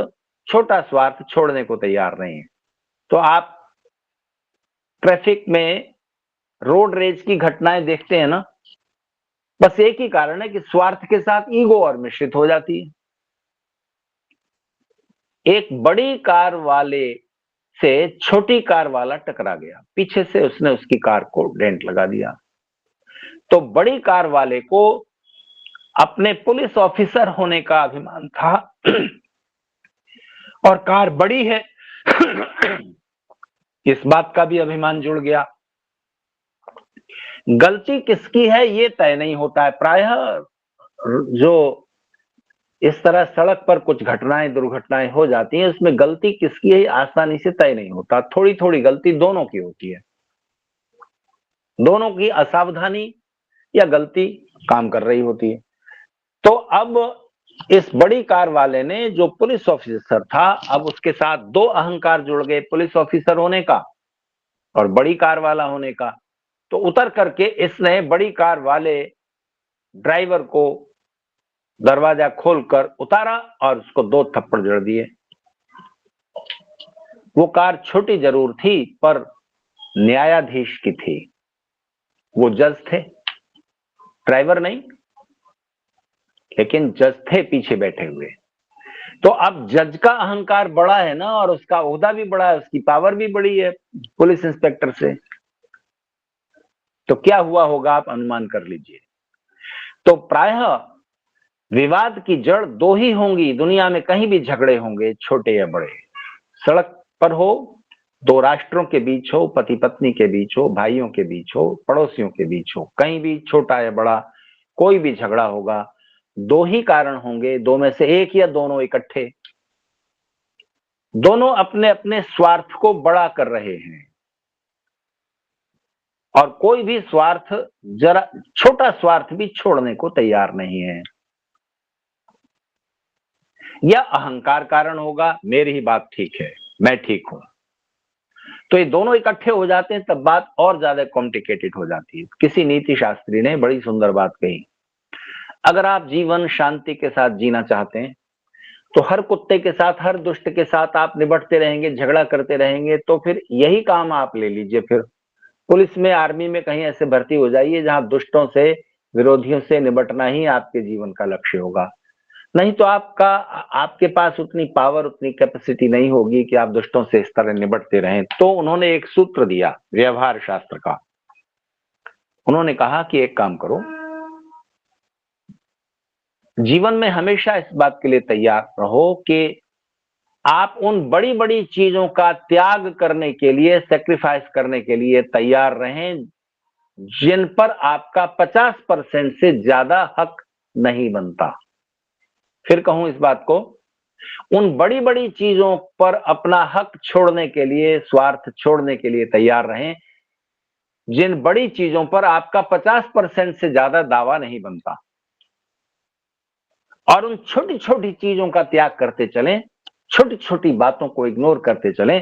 छोटा स्वार्थ छोड़ने को तैयार नहीं है। तो आप ट्रैफिक में रोड रेज की घटनाएं देखते हैं ना, बस एक ही कारण है कि स्वार्थ के साथ ईगो और मिश्रित हो जाती है। एक बड़ी कार वाले से छोटी कार वाला टकरा गया, पीछे से उसने उसकी कार को डेंट लगा दिया। तो बड़ी कार वाले को अपने पुलिस ऑफिसर होने का अभिमान था और कार बड़ी है इस बात का भी अभिमान जुड़ गया। गलती किसकी है ये तय नहीं होता है। प्रायः जो इस तरह सड़क पर कुछ घटनाएं, दुर्घटनाएं हो जाती हैं, उसमें गलती किसकी है आसानी से तय नहीं होता। थोड़ी थोड़ी गलती दोनों की होती है, दोनों की असावधानी या गलती काम कर रही होती है। तो अब इस बड़ी कार वाले ने, जो पुलिस ऑफिसर था, अब उसके साथ दो अहंकार जुड़ गए, पुलिस ऑफिसर होने का और बड़ी कार वाला होने का। तो उतर करके इसने बड़ी कार वाले ड्राइवर को दरवाजा खोलकर उतारा और उसको दो थप्पड़ जड़ दिए। वो कार छोटी जरूर थी, पर न्यायाधीश की थी, वो जज थे, ड्राइवर नहीं, लेकिन जज थे पीछे बैठे हुए। तो अब जज का अहंकार बड़ा है ना, और उसका ओहदा भी बड़ा है, उसकी पावर भी बड़ी है पुलिस इंस्पेक्टर से। तो क्या हुआ होगा आप अनुमान कर लीजिए। तो प्रायः विवाद की जड़ दो ही होंगी दुनिया में, कहीं भी झगड़े होंगे, छोटे या बड़े, सड़क पर हो, दो राष्ट्रों के बीच हो, पति पत्नी के बीच हो, भाइयों के बीच हो, पड़ोसियों के बीच हो, कहीं भी छोटा या बड़ा कोई भी झगड़ा होगा, दो ही कारण होंगे, दो में से एक या दोनों इकट्ठे। दोनों अपने अपने स्वार्थ को बड़ा कर रहे हैं, और कोई भी स्वार्थ, जरा छोटा स्वार्थ भी छोड़ने को तैयार नहीं है। या अहंकार कारण होगा, मेरी ही बात ठीक है, मैं ठीक हूं। तो ये दोनों इकट्ठे हो जाते हैं, तब बात और ज्यादा कॉम्प्लिकेटेड हो जाती है। किसी नीति शास्त्री ने बड़ी सुंदर बात कही, अगर आप जीवन शांति के साथ जीना चाहते हैं, तो हर कुत्ते के साथ, हर दुष्ट के साथ आप निपटते रहेंगे, झगड़ा करते रहेंगे, तो फिर यही काम आप ले लीजिए। फिर पुलिस में, आर्मी में कहीं ऐसे भर्ती हो जाइए जहां दुष्टों से, विरोधियों से निपटना ही आपके जीवन का लक्ष्य होगा। नहीं तो आपके पास उतनी पावर, उतनी कैपेसिटी नहीं होगी कि आप दुष्टों से इस तरह निपटते रहें। तो उन्होंने एक सूत्र दिया व्यवहार शास्त्र का। उन्होंने कहा कि एक काम करो, जीवन में हमेशा इस बात के लिए तैयार रहो कि आप उन बड़ी बड़ी चीजों का त्याग करने के लिए, सेक्रीफाइस करने के लिए तैयार रहें जिन पर आपका 50% से ज्यादा हक नहीं बनता। फिर कहूं इस बात को, उन बड़ी बड़ी चीजों पर अपना हक छोड़ने के लिए, स्वार्थ छोड़ने के लिए तैयार रहें जिन बड़ी चीजों पर आपका 50% से ज्यादा दावा नहीं बनता, और उन छोटी छोटी चीजों का त्याग करते चलें, छोटी छोटी बातों को इग्नोर करते चलें।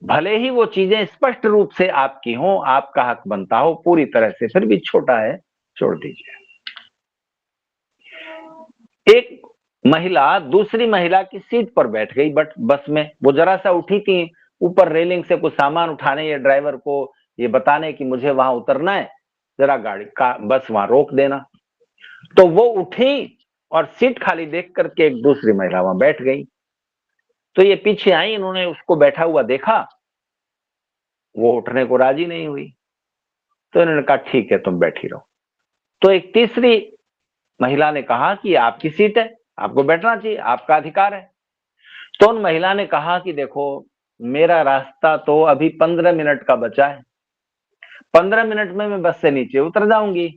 भले ही वो चीजें स्पष्ट रूप से आपकी हों, आपका हक बनता हो पूरी तरह से, फिर भी छोटा है, छोड़ दीजिए। एक महिला दूसरी महिला की सीट पर बैठ गई, बट बस में वो जरा सा उठी थी ऊपर रेलिंग से कुछ सामान उठाने या ड्राइवर को ये बताने कि मुझे वहां उतरना है, जरा गाड़ी का बस वहां रोक देना। तो वो उठी और सीट खाली देख करके एक दूसरी महिला वहां बैठ गई। तो ये पीछे आई, इन्होंने उसको बैठा हुआ देखा, वो उठने को राजी नहीं हुई। तो इन्होंने कहा ठीक है तुम बैठी रहो। तो एक तीसरी महिला ने कहा कि आपकी सीट है, आपको बैठना चाहिए, आपका अधिकार है। तो उन महिला ने कहा कि देखो मेरा रास्ता तो अभी 15 मिनट का बचा है, 15 मिनट में मैं बस से नीचे उतर जाऊंगी,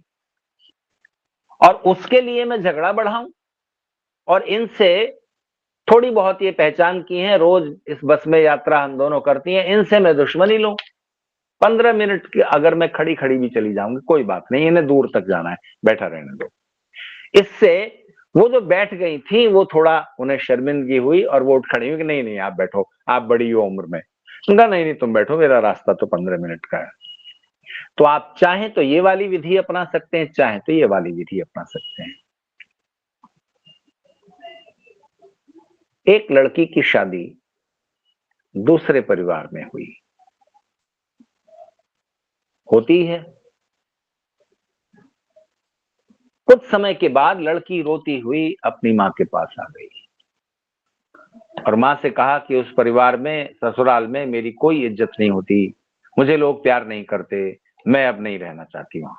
और उसके लिए मैं झगड़ा बढ़ाऊं, और इनसे थोड़ी बहुत ये पहचान की है, रोज इस बस में यात्रा हम दोनों करती हैं, इनसे मैं दुश्मनी लूं। 15 मिनट की अगर मैं खड़ी खड़ी भी चली जाऊंगी कोई बात नहीं, इन्हें दूर तक जाना है, बैठा रहने दो। इससे वो जो बैठ गई थी वो थोड़ा उन्हें शर्मिंदगी हुई, और वो उठ खड़ी हुई कि नहीं नहीं आप बैठो, आप बड़ी हो उम्र में। उनका नहीं नहीं तुम बैठो, मेरा रास्ता तो 15 मिनट का है। तो आप चाहें तो ये वाली विधि अपना सकते हैं, चाहें तो ये वाली विधि अपना सकते हैं। एक लड़की की शादी दूसरे परिवार में हुई, होती है। कुछ समय के बाद लड़की रोती हुई अपनी मां के पास आ गई, और मां से कहा कि उस परिवार में, ससुराल में मेरी कोई इज्जत नहीं होती, मुझे लोग प्यार नहीं करते, मैं अब नहीं रहना चाहती वहां।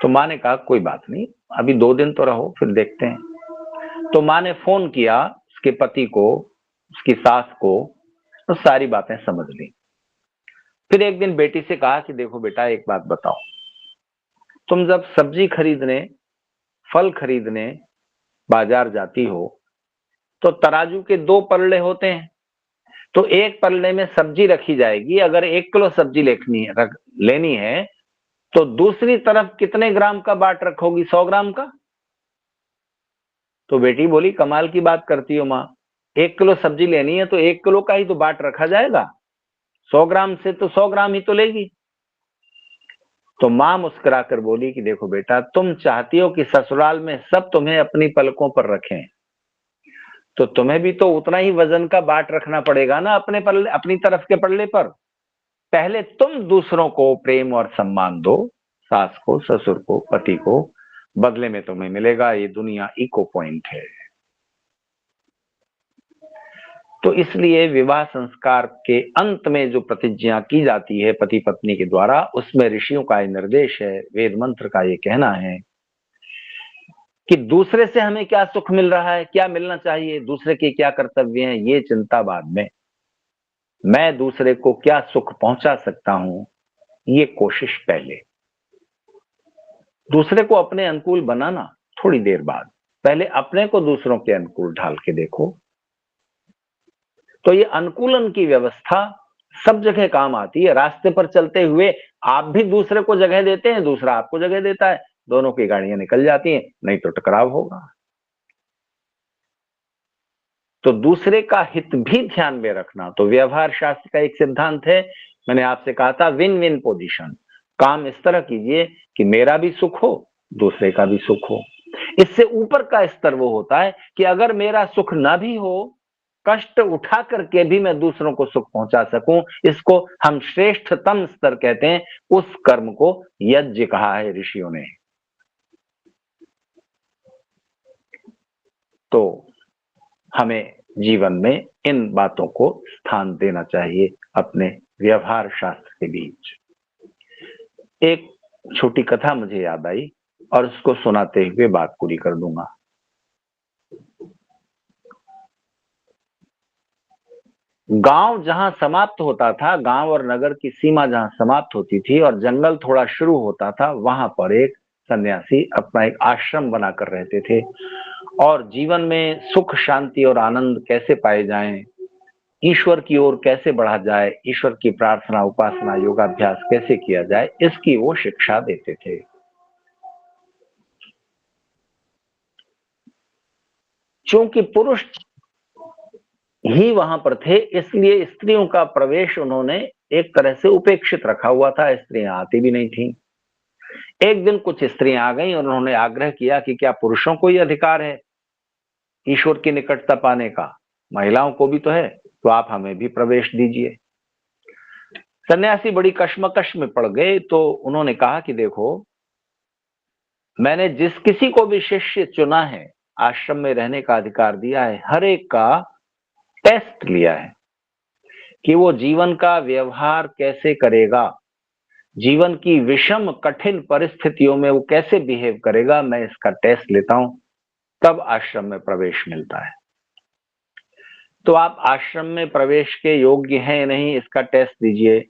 तो मां ने कहा कोई बात नहीं, अभी 2 दिन तो रहो, फिर देखते हैं। तो मां ने फोन किया उसके पति को, उसकी सास को, तो सारी बातें समझ ली। फिर एक दिन बेटी से कहा कि देखो बेटा एक बात बताओ, तुम जब सब्जी खरीदने, फल खरीदने बाजार जाती हो तो तराजू के 2 पल्ले होते हैं। तो एक पल्ले में सब्जी रखी जाएगी, अगर 1 किलो सब्जी लेनी है तो दूसरी तरफ कितने ग्राम का बाट रखोगी? 100 ग्राम का। तो बेटी बोली कमाल की बात करती हो माँ, 1 किलो सब्जी लेनी है तो 1 किलो का ही तो बाट रखा जाएगा, 100 ग्राम से तो 100 ग्राम ही तो लेगी। तो मां मुस्कुराकर बोली कि देखो बेटा, तुम चाहती हो कि ससुराल में सब तुम्हें अपनी पलकों पर रखें, तो तुम्हें भी तो उतना ही वजन का बाट रखना पड़ेगा ना अपने पल्ले, अपनी तरफ के पल्ले पर। पहले तुम दूसरों को प्रेम और सम्मान दो, सास को, ससुर को, पति को, बदले में तुम्हें मिलेगा ये दुनिया इको पॉइंट है। तो इसलिए विवाह संस्कार के अंत में जो प्रतिज्ञा की जाती है पति पत्नी के द्वारा, उसमें ऋषियों का ये निर्देश है, वेद मंत्र का ये कहना है कि दूसरे से हमें क्या सुख मिल रहा है, क्या मिलना चाहिए, दूसरे के क्या कर्तव्य हैं, ये चिंता बाद में। मैं दूसरे को क्या सुख पहुंचा सकता हूं, ये कोशिश पहले। दूसरे को अपने अनुकूल बनाना थोड़ी देर बाद, पहले अपने को दूसरों के अनुकूल ढाल के देखो। तो ये अनुकूलन की व्यवस्था सब जगह काम आती है। रास्ते पर चलते हुए आप भी दूसरे को जगह देते हैं, दूसरा आपको जगह देता है, दोनों की गाड़ियां निकल जाती हैं, नहीं तो टकराव होगा। तो दूसरे का हित भी ध्यान में रखना, तो व्यवहार शास्त्र का एक सिद्धांत है, मैंने आपसे कहा था विन विन पोजीशन। काम इस तरह कीजिए कि मेरा भी सुख हो, दूसरे का भी सुख हो। इससे ऊपर का स्तर वो होता है कि अगर मेरा सुख ना भी हो, कष्ट उठा करके भी मैं दूसरों को सुख पहुंचा सकूं, इसको हम श्रेष्ठतम स्तर कहते हैं। उस कर्म को यज्ञ कहा है ऋषियों ने। तो हमें जीवन में इन बातों को स्थान देना चाहिए अपने व्यवहार शास्त्र के बीच। एक छोटी कथा मुझे याद आई और उसको सुनाते हुए बात पूरी कर दूंगा। गांव जहां समाप्त होता था, गांव और नगर की सीमा जहां समाप्त होती थी और जंगल थोड़ा शुरू होता था, वहां पर एक सन्यासी अपना एक आश्रम बनाकर रहते थे। और जीवन में सुख शांति और आनंद कैसे पाए जाएं, ईश्वर की ओर कैसे बढ़ा जाए, ईश्वर की प्रार्थना उपासना योगाभ्यास कैसे किया जाए, इसकी वो शिक्षा देते थे। क्योंकि पुरुष ही वहां पर थे, इसलिए स्त्रियों का प्रवेश उन्होंने एक तरह से उपेक्षित रखा हुआ था, स्त्रियां आती भी नहीं थी। एक दिन कुछ स्त्रियां आ गईं और उन्होंने आग्रह किया कि क्या पुरुषों को ही अधिकार है ईश्वर की निकटता पाने का, महिलाओं को भी तो है, तो आप हमें भी प्रवेश दीजिए। सन्यासी बड़ी कश्मकश में पड़ गए, तो उन्होंने कहा कि देखो, मैंने जिस किसी को भी शिष्य चुना है, आश्रम में रहने का अधिकार दिया है, हर एक का टेस्ट लिया है कि वो जीवन का व्यवहार कैसे करेगा, जीवन की विषम कठिन परिस्थितियों में वो कैसे बिहेव करेगा, मैं इसका टेस्ट लेता हूं, तब आश्रम में प्रवेश मिलता है। तो आप आश्रम में प्रवेश के योग्य हैं या नहीं, इसका टेस्ट दीजिए,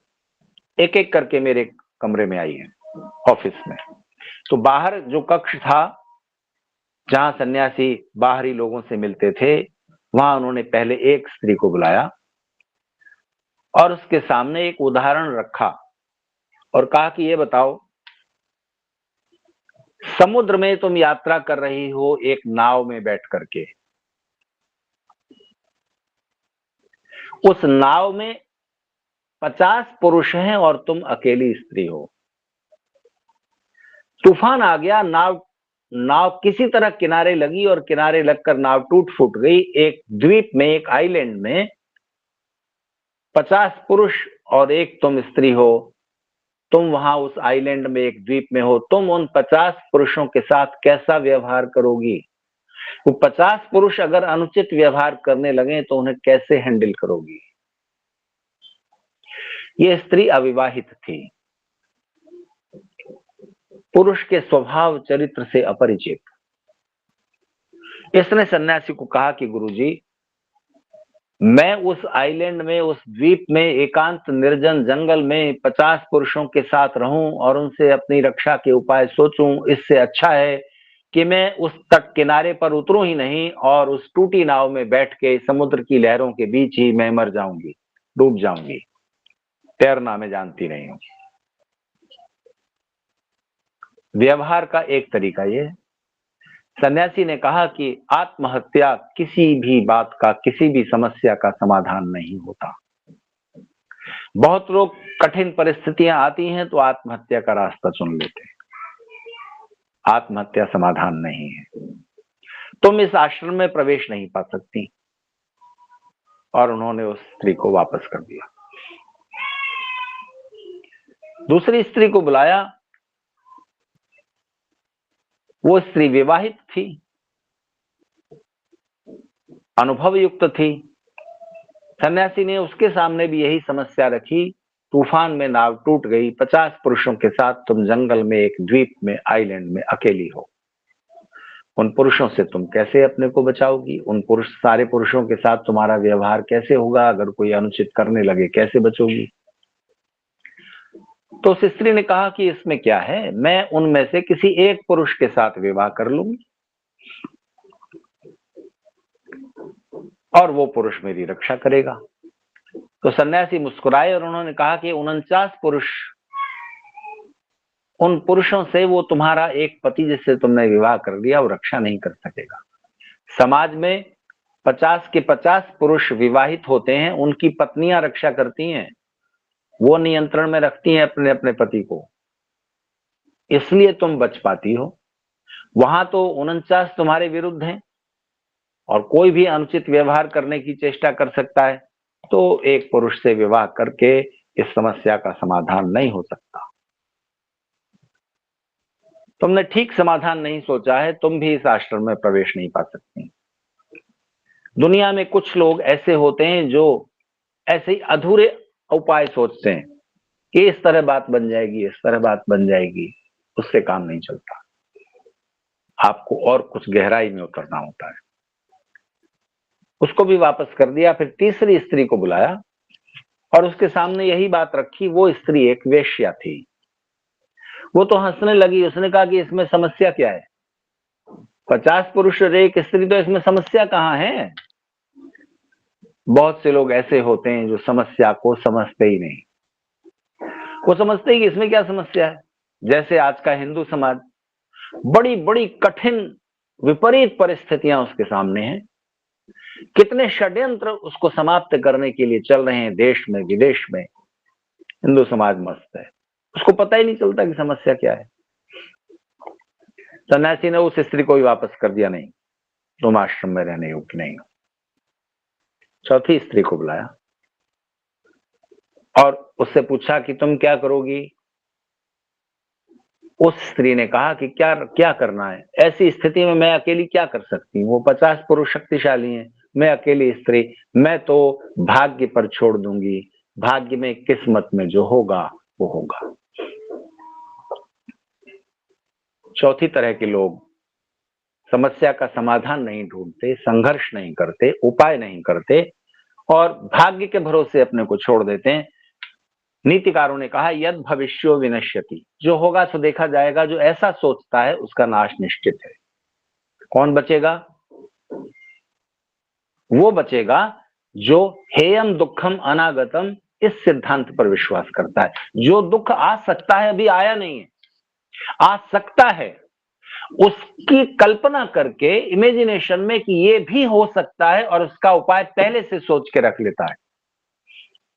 एक एक करके मेरे कमरे में आइए, ऑफिस में। तो बाहर जो कक्ष था जहां सन्यासी बाहरी लोगों से मिलते थे, वहां उन्होंने पहले एक स्त्री को बुलाया और उसके सामने एक उदाहरण रखा और कहा कि ये बताओ, समुद्र में तुम यात्रा कर रही हो एक नाव में बैठ करके, उस नाव में 50 पुरुष हैं और तुम अकेली स्त्री हो। तूफान आ गया, नाव नाव किसी तरह किनारे लगी और किनारे लगकर नाव टूट फूट गई। एक द्वीप में, एक आइलैंड में 50 पुरुष और एक तुम स्त्री हो। तुम वहां उस आइलैंड में एक द्वीप में हो, तुम उन 50 पुरुषों के साथ कैसा व्यवहार करोगी? वो 50 पुरुष अगर अनुचित व्यवहार करने लगे तो उन्हें कैसे हैंडल करोगी? ये स्त्री अविवाहित थी, पुरुष के स्वभाव चरित्र से अपरिचित। इसने सन्यासी को कहा कि गुरुजी, मैं उस आइलैंड में, उस द्वीप में, एकांत निर्जन जंगल में 50 पुरुषों के साथ रहूं और उनसे अपनी रक्षा के उपाय सोचूं, इससे अच्छा है कि मैं उस तट किनारे पर उतरूं ही नहीं और उस टूटी नाव में बैठ के समुद्र की लहरों के बीच ही मैं मर जाऊंगी, डूब जाऊंगी, तैरना मैं जानती नहीं हूं। व्यवहार का एक तरीका ये है। सन्यासी ने कहा कि आत्महत्या किसी भी बात का, किसी भी समस्या का समाधान नहीं होता। बहुत लोग कठिन परिस्थितियां आती हैं तो आत्महत्या का रास्ता चुन लेते हैं। आत्महत्या समाधान नहीं है। तुम इस आश्रम में प्रवेश नहीं पा सकती। और उन्होंने उस स्त्री को वापस कर दिया। दूसरी स्त्री को बुलाया। वो स्त्री विवाहित थी, अनुभव युक्त थी। सन्यासी ने उसके सामने भी यही समस्या रखी। तूफान में नाव टूट गई, 50 पुरुषों के साथ तुम जंगल में, एक द्वीप में, आइलैंड में अकेली हो। उन पुरुषों से तुम कैसे अपने को बचाओगी? उन सारे पुरुषों के साथ तुम्हारा व्यवहार कैसे होगा? अगर कोई अनुचित करने लगे कैसे बचोगी? तो उस स्त्री ने कहा कि इसमें क्या है, मैं उनमें से किसी एक पुरुष के साथ विवाह कर लूंगी और वो पुरुष मेरी रक्षा करेगा। तो सन्यासी मुस्कुराए और उन्होंने कहा कि 49 पुरुष, उन पुरुषों से वो तुम्हारा एक पति जिससे तुमने विवाह कर लिया वो रक्षा नहीं कर सकेगा। समाज में 50 के 50 पुरुष विवाहित होते हैं, उनकी पत्नियां रक्षा करती हैं, वो नियंत्रण में रखती हैं अपने अपने पति को, इसलिए तुम बच पाती हो। वहां तो 49 तुम्हारे विरुद्ध हैं और कोई भी अनुचित व्यवहार करने की चेष्टा कर सकता है। तो एक पुरुष से विवाह करके इस समस्या का समाधान नहीं हो सकता। तुमने ठीक समाधान नहीं सोचा है, तुम भी इस आश्रम में प्रवेश नहीं पा सकती। दुनिया में कुछ लोग ऐसे होते हैं जो ऐसे ही अधूरे उपाय सोचते हैं कि इस तरह बात बन जाएगी, इस तरह बात बन जाएगी, उससे काम नहीं चलता। आपको और कुछ गहराई में उतरना होता है। उसको भी वापस कर दिया। फिर तीसरी स्त्री को बुलाया और उसके सामने यही बात रखी। वो स्त्री एक वेश्या थी। वो तो हंसने लगी। उसने कहा कि इसमें समस्या क्या है? 50 पुरुष और 1 स्त्री, तो इसमें समस्या कहाँ है? बहुत से लोग ऐसे होते हैं जो समस्या को समझते ही नहीं। वो समझते ही कि इसमें क्या समस्या है। जैसे आज का हिंदू समाज, बड़ी बड़ी कठिन विपरीत परिस्थितियां उसके सामने हैं, कितने षड्यंत्र उसको समाप्त करने के लिए चल रहे हैं देश में विदेश में। हिंदू समाज मस्त है, उसको पता ही नहीं चलता कि समस्या क्या है। सन्यासी ने उस स्त्री को भी वापस कर दिया, नहीं तुम आश्रम में रहने योग्य नहीं हो। चौथी स्त्री को बुलाया और उससे पूछा कि तुम क्या करोगी। उस स्त्री ने कहा कि क्या क्या करना है, ऐसी स्थिति में मैं अकेली क्या कर सकती हूँ। वो 50 पुरुष शक्तिशाली हैं, मैं अकेली स्त्री, मैं तो भाग्य पर छोड़ दूंगी, भाग्य में किस्मत में जो होगा वो होगा। चौथी तरह के लोग समस्या का समाधान नहीं ढूंढते, संघर्ष नहीं करते, उपाय नहीं करते और भाग्य के भरोसे अपने को छोड़ देते हैं। नीतिकारों ने कहा यद भविष्यो विनश्यति, जो होगा सो देखा जाएगा। जो ऐसा सोचता है उसका नाश निश्चित है। कौन बचेगा? वो बचेगा जो हेयम दुखम अनागतम इस सिद्धांत पर विश्वास करता है। जो दुख आ सकता है, अभी आया नहीं है, आ सकता है, उसकी कल्पना करके इमेजिनेशन में कि ये भी हो सकता है और उसका उपाय पहले से सोच के रख लेता है।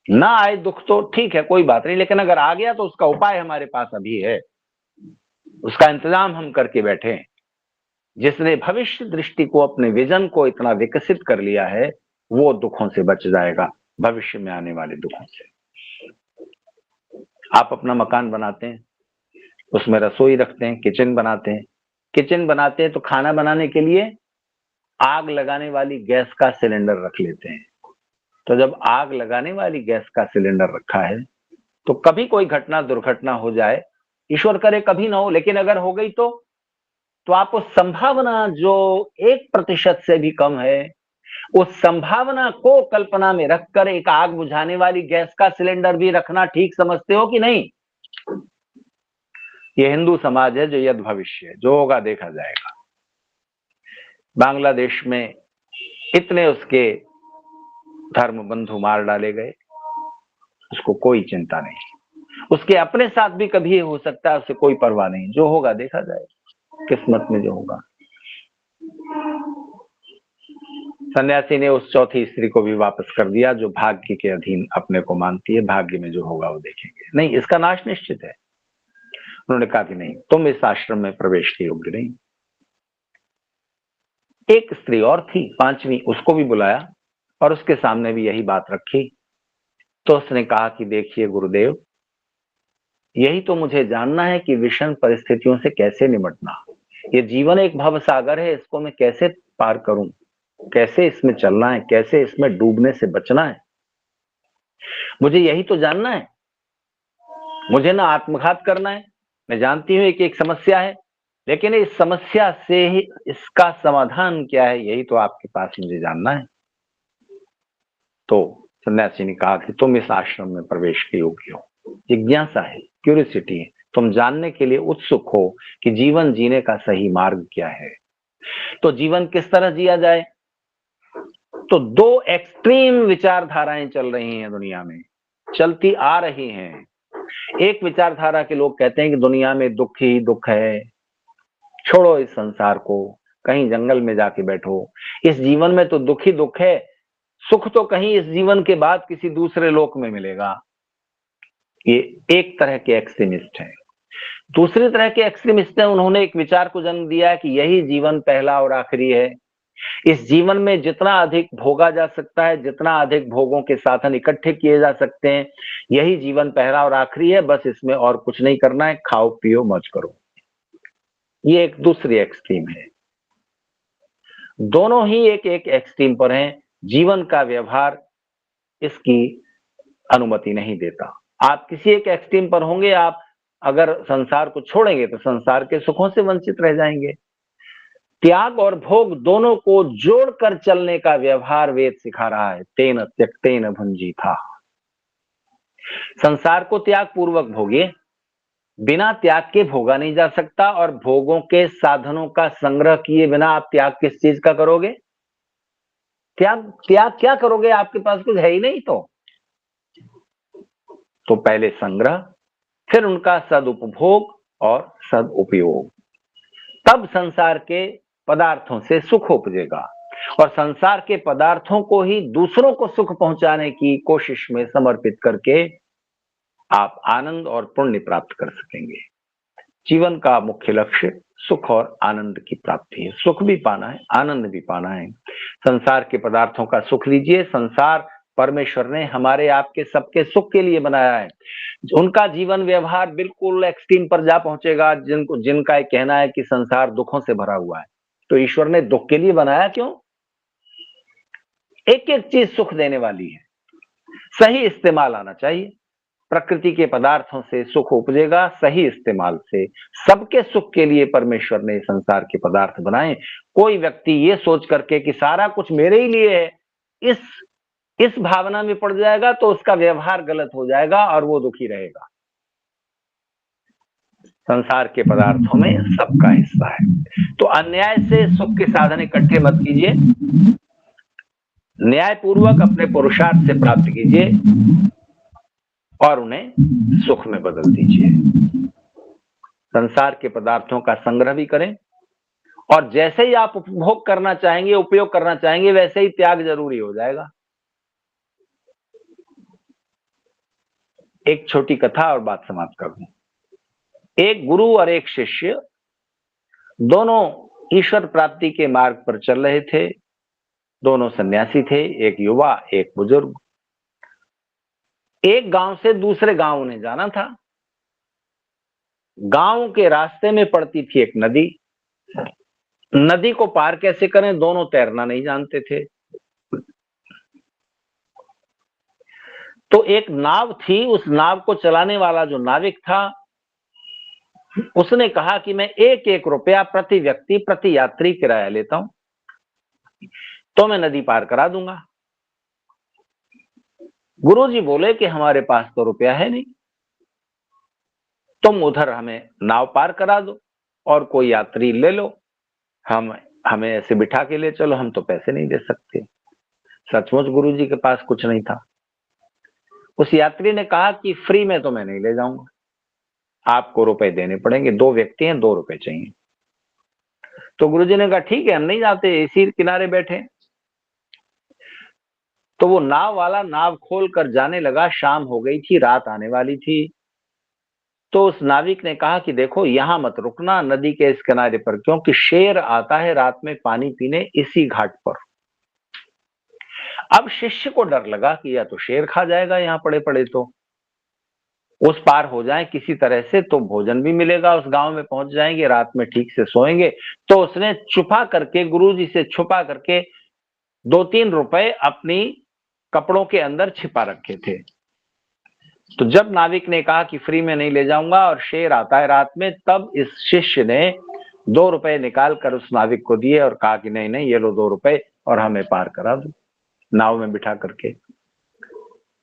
ना आए दुख तो ठीक है, कोई बात नहीं, लेकिन अगर आ गया तो उसका उपाय हमारे पास अभी है, उसका इंतजाम हम करके बैठे हैं। जिसने भविष्य दृष्टि को, अपने विजन को इतना विकसित कर लिया है, वो दुखों से बच जाएगा, भविष्य में आने वाले दुखों से। आप अपना मकान बनाते हैं, उसमें रसोई रखते हैं, किचन बनाते हैं। किचन बनाते हैं तो खाना बनाने के लिए आग लगाने वाली गैस का सिलेंडर रख लेते हैं। तो जब आग लगाने वाली गैस का सिलेंडर रखा है तो कभी कोई घटना दुर्घटना हो जाए, ईश्वर करे कभी ना हो, लेकिन अगर हो गई तो आप उस संभावना जो 1% से भी कम है, उस संभावना को कल्पना में रखकर एक आग बुझाने वाली गैस का सिलेंडर भी रखना ठीक समझते हो कि नहीं? ये हिंदू समाज है जो यद भविष्य है, जो होगा देखा जाएगा। बांग्लादेश में इतने उसके धर्म बंधु मार डाले गए, उसको कोई चिंता नहीं। उसके अपने साथ भी कभी हो सकता है, उसे कोई परवाह नहीं, जो होगा देखा जाएगा, किस्मत में जो होगा। सन्यासी ने उस चौथी स्त्री को भी वापस कर दिया जो भाग्य के अधीन अपने को मानती है, भाग्य में जो होगा वो देखेंगे, नहीं इसका नाश निश्चित है। उन्होंने कहा कि नहीं, तुम इस आश्रम में प्रवेश के योग्य नहीं। एक स्त्री और थी, पांचवी, उसको भी बुलाया और उसके सामने भी यही बात रखी। तो उसने कहा कि देखिए गुरुदेव, यही तो मुझे जानना है कि विषम परिस्थितियों से कैसे निपटना। ये जीवन एक भव सागर है, इसको मैं कैसे पार करूं, कैसे इसमें चलना है, कैसे इसमें डूबने से बचना है, मुझे यही तो जानना है। मुझे ना आत्मघात करना है, मैं जानती हूं कि एक समस्या है, लेकिन इस समस्या से ही इसका समाधान क्या है, यही तो आपके पास मुझे जानना है। तो सन्यासी ने कहा कि तुम इस आश्रम में प्रवेश के योग्य हो। जिज्ञासा है, क्यूरियोसिटी है, तुम जानने के लिए उत्सुक हो कि जीवन जीने का सही मार्ग क्या है। तो जीवन किस तरह जिया जाए? तो दो एक्सट्रीम विचारधाराएं चल रही हैं दुनिया में, चलती आ रही हैं। एक विचारधारा के लोग कहते हैं कि दुनिया में दुख ही दुख है, छोड़ो इस संसार को, कहीं जंगल में जाके बैठो, इस जीवन में तो दुख ही दुख है, सुख तो कहीं इस जीवन के बाद किसी दूसरे लोक में मिलेगा। ये एक तरह के एक्सट्रीमिस्ट हैं। दूसरी तरह के एक्सट्रीमिस्ट हैं, उन्होंने एक विचार को जन्म दिया है कि यही जीवन पहला और आखिरी है। इस जीवन में जितना अधिक भोगा जा सकता है, जितना अधिक भोगों के साधन इकट्ठे किए जा सकते हैं, यही जीवन पहला और आखिरी है, बस इसमें और कुछ नहीं करना है, खाओ पियो मौज करो। ये एक दूसरी एक्सट्रीम है। दोनों ही एक एक एक्सट्रीम पर हैं। जीवन का व्यवहार इसकी अनुमति नहीं देता। आप किसी एक एक्सट्रीम पर होंगे, आप अगर संसार को छोड़ेंगे तो संसार के सुखों से वंचित रह जाएंगे। त्याग और भोग दोनों को जोड़कर चलने का व्यवहार वेद सिखा रहा है। तेन त्यक्तेन भुंजीथा, संसार को त्याग पूर्वक भोगिए, बिना त्याग के भोगा नहीं जा सकता, और भोगों के साधनों का संग्रह किए बिना आप त्याग किस चीज का करोगे? त्याग त्याग क्या करोगे? आपके पास कुछ है ही नहीं। तो पहले संग्रह, फिर उनका सदुपभोग और सदुपयोग, तब संसार के पदार्थों से सुख उपजेगा। और संसार के पदार्थों को ही दूसरों को सुख पहुंचाने की कोशिश में समर्पित करके आप आनंद और पुण्य प्राप्त कर सकेंगे। जीवन का मुख्य लक्ष्य सुख और आनंद की प्राप्ति है। सुख भी पाना है, आनंद भी पाना है। संसार के पदार्थों का सुख लीजिए। संसार परमेश्वर ने हमारे आपके सबके सुख के लिए बनाया है। उनका जीवन व्यवहार बिल्कुल एक्सट्रीम पर जा पहुंचेगा जिनका एक कहना है कि संसार दुखों से भरा हुआ है। तो ईश्वर ने दुख के लिए बनाया क्यों? एक एक चीज सुख देने वाली है, सही इस्तेमाल आना चाहिए। प्रकृति के पदार्थों से सुख उपजेगा सही इस्तेमाल से। सबके सुख के लिए परमेश्वर ने संसार के पदार्थ बनाए। कोई व्यक्ति ये सोच करके कि सारा कुछ मेरे ही लिए है, इस इस भावना में पड़ जाएगा तो उसका व्यवहार गलत हो जाएगा और वो दुखी रहेगा। संसार के पदार्थों में सबका हिस्सा है। तो अन्याय से सुख के साधन इकट्ठे मत कीजिए, न्यायपूर्वक अपने पुरुषार्थ से प्राप्त कीजिए और उन्हें सुख में बदल दीजिए। संसार के पदार्थों का संग्रह भी करें, और जैसे ही आप उपभोग करना चाहेंगे, उपयोग करना चाहेंगे, वैसे ही त्याग जरूरी हो जाएगा। एक छोटी कथा और बात समाप्त कर दूं। एक गुरु और एक शिष्य दोनों ईश्वर प्राप्ति के मार्ग पर चल रहे थे। दोनों सन्यासी थे, एक युवा एक बुजुर्ग। एक गांव से दूसरे गांव उन्हें जाना था। गांव के रास्ते में पड़ती थी एक नदी। नदी को पार कैसे करें, दोनों तैरना नहीं जानते थे। तो एक नाव थी, उस नाव को चलाने वाला जो नाविक था, उसने कहा कि मैं 1-1 रुपया प्रति व्यक्ति प्रति यात्री किराया लेता हूं, तो मैं नदी पार करा दूंगा। गुरुजी बोले कि हमारे पास तो रुपया है नहीं, तुम उधर हमें नाव पार करा दो और कोई यात्री ले लो, हमें ऐसे बिठा के ले चलो, हम तो पैसे नहीं दे सकते। सचमुच गुरुजी के पास कुछ नहीं था। उस यात्री ने कहा कि फ्री में तो मैं नहीं ले जाऊंगा, आपको रुपए देने पड़ेंगे, 2 व्यक्ति हैं, 2 रुपए चाहिए। तो गुरुजी ने कहा ठीक है, हम नहीं जाते, इसी किनारे बैठे। तो वो नाव वाला नाव खोल कर जाने लगा। शाम हो गई थी, रात आने वाली थी। तो उस नाविक ने कहा कि देखो, यहां मत रुकना नदी के इस किनारे पर, क्योंकि शेर आता है रात में पानी पीने इसी घाट पर। अब शिष्य को डर लगा कि या तो शेर खा जाएगा यहां पड़े पड़े, तो उस पार हो जाए किसी तरह से तो भोजन भी मिलेगा, उस गांव में पहुंच जाएंगे, रात में ठीक से सोएंगे। तो उसने छुपा करके, गुरुजी से छुपा करके 2-3 रुपए अपनी कपड़ों के अंदर छिपा रखे थे। तो जब नाविक ने कहा कि फ्री में नहीं ले जाऊंगा और शेर आता है रात में, तब इस शिष्य ने 2 रुपए निकाल कर उस नाविक को दिए और कहा कि नहीं नहीं, ये लो 2 रुपए और हमें पार करा दो नाव में बिठा करके।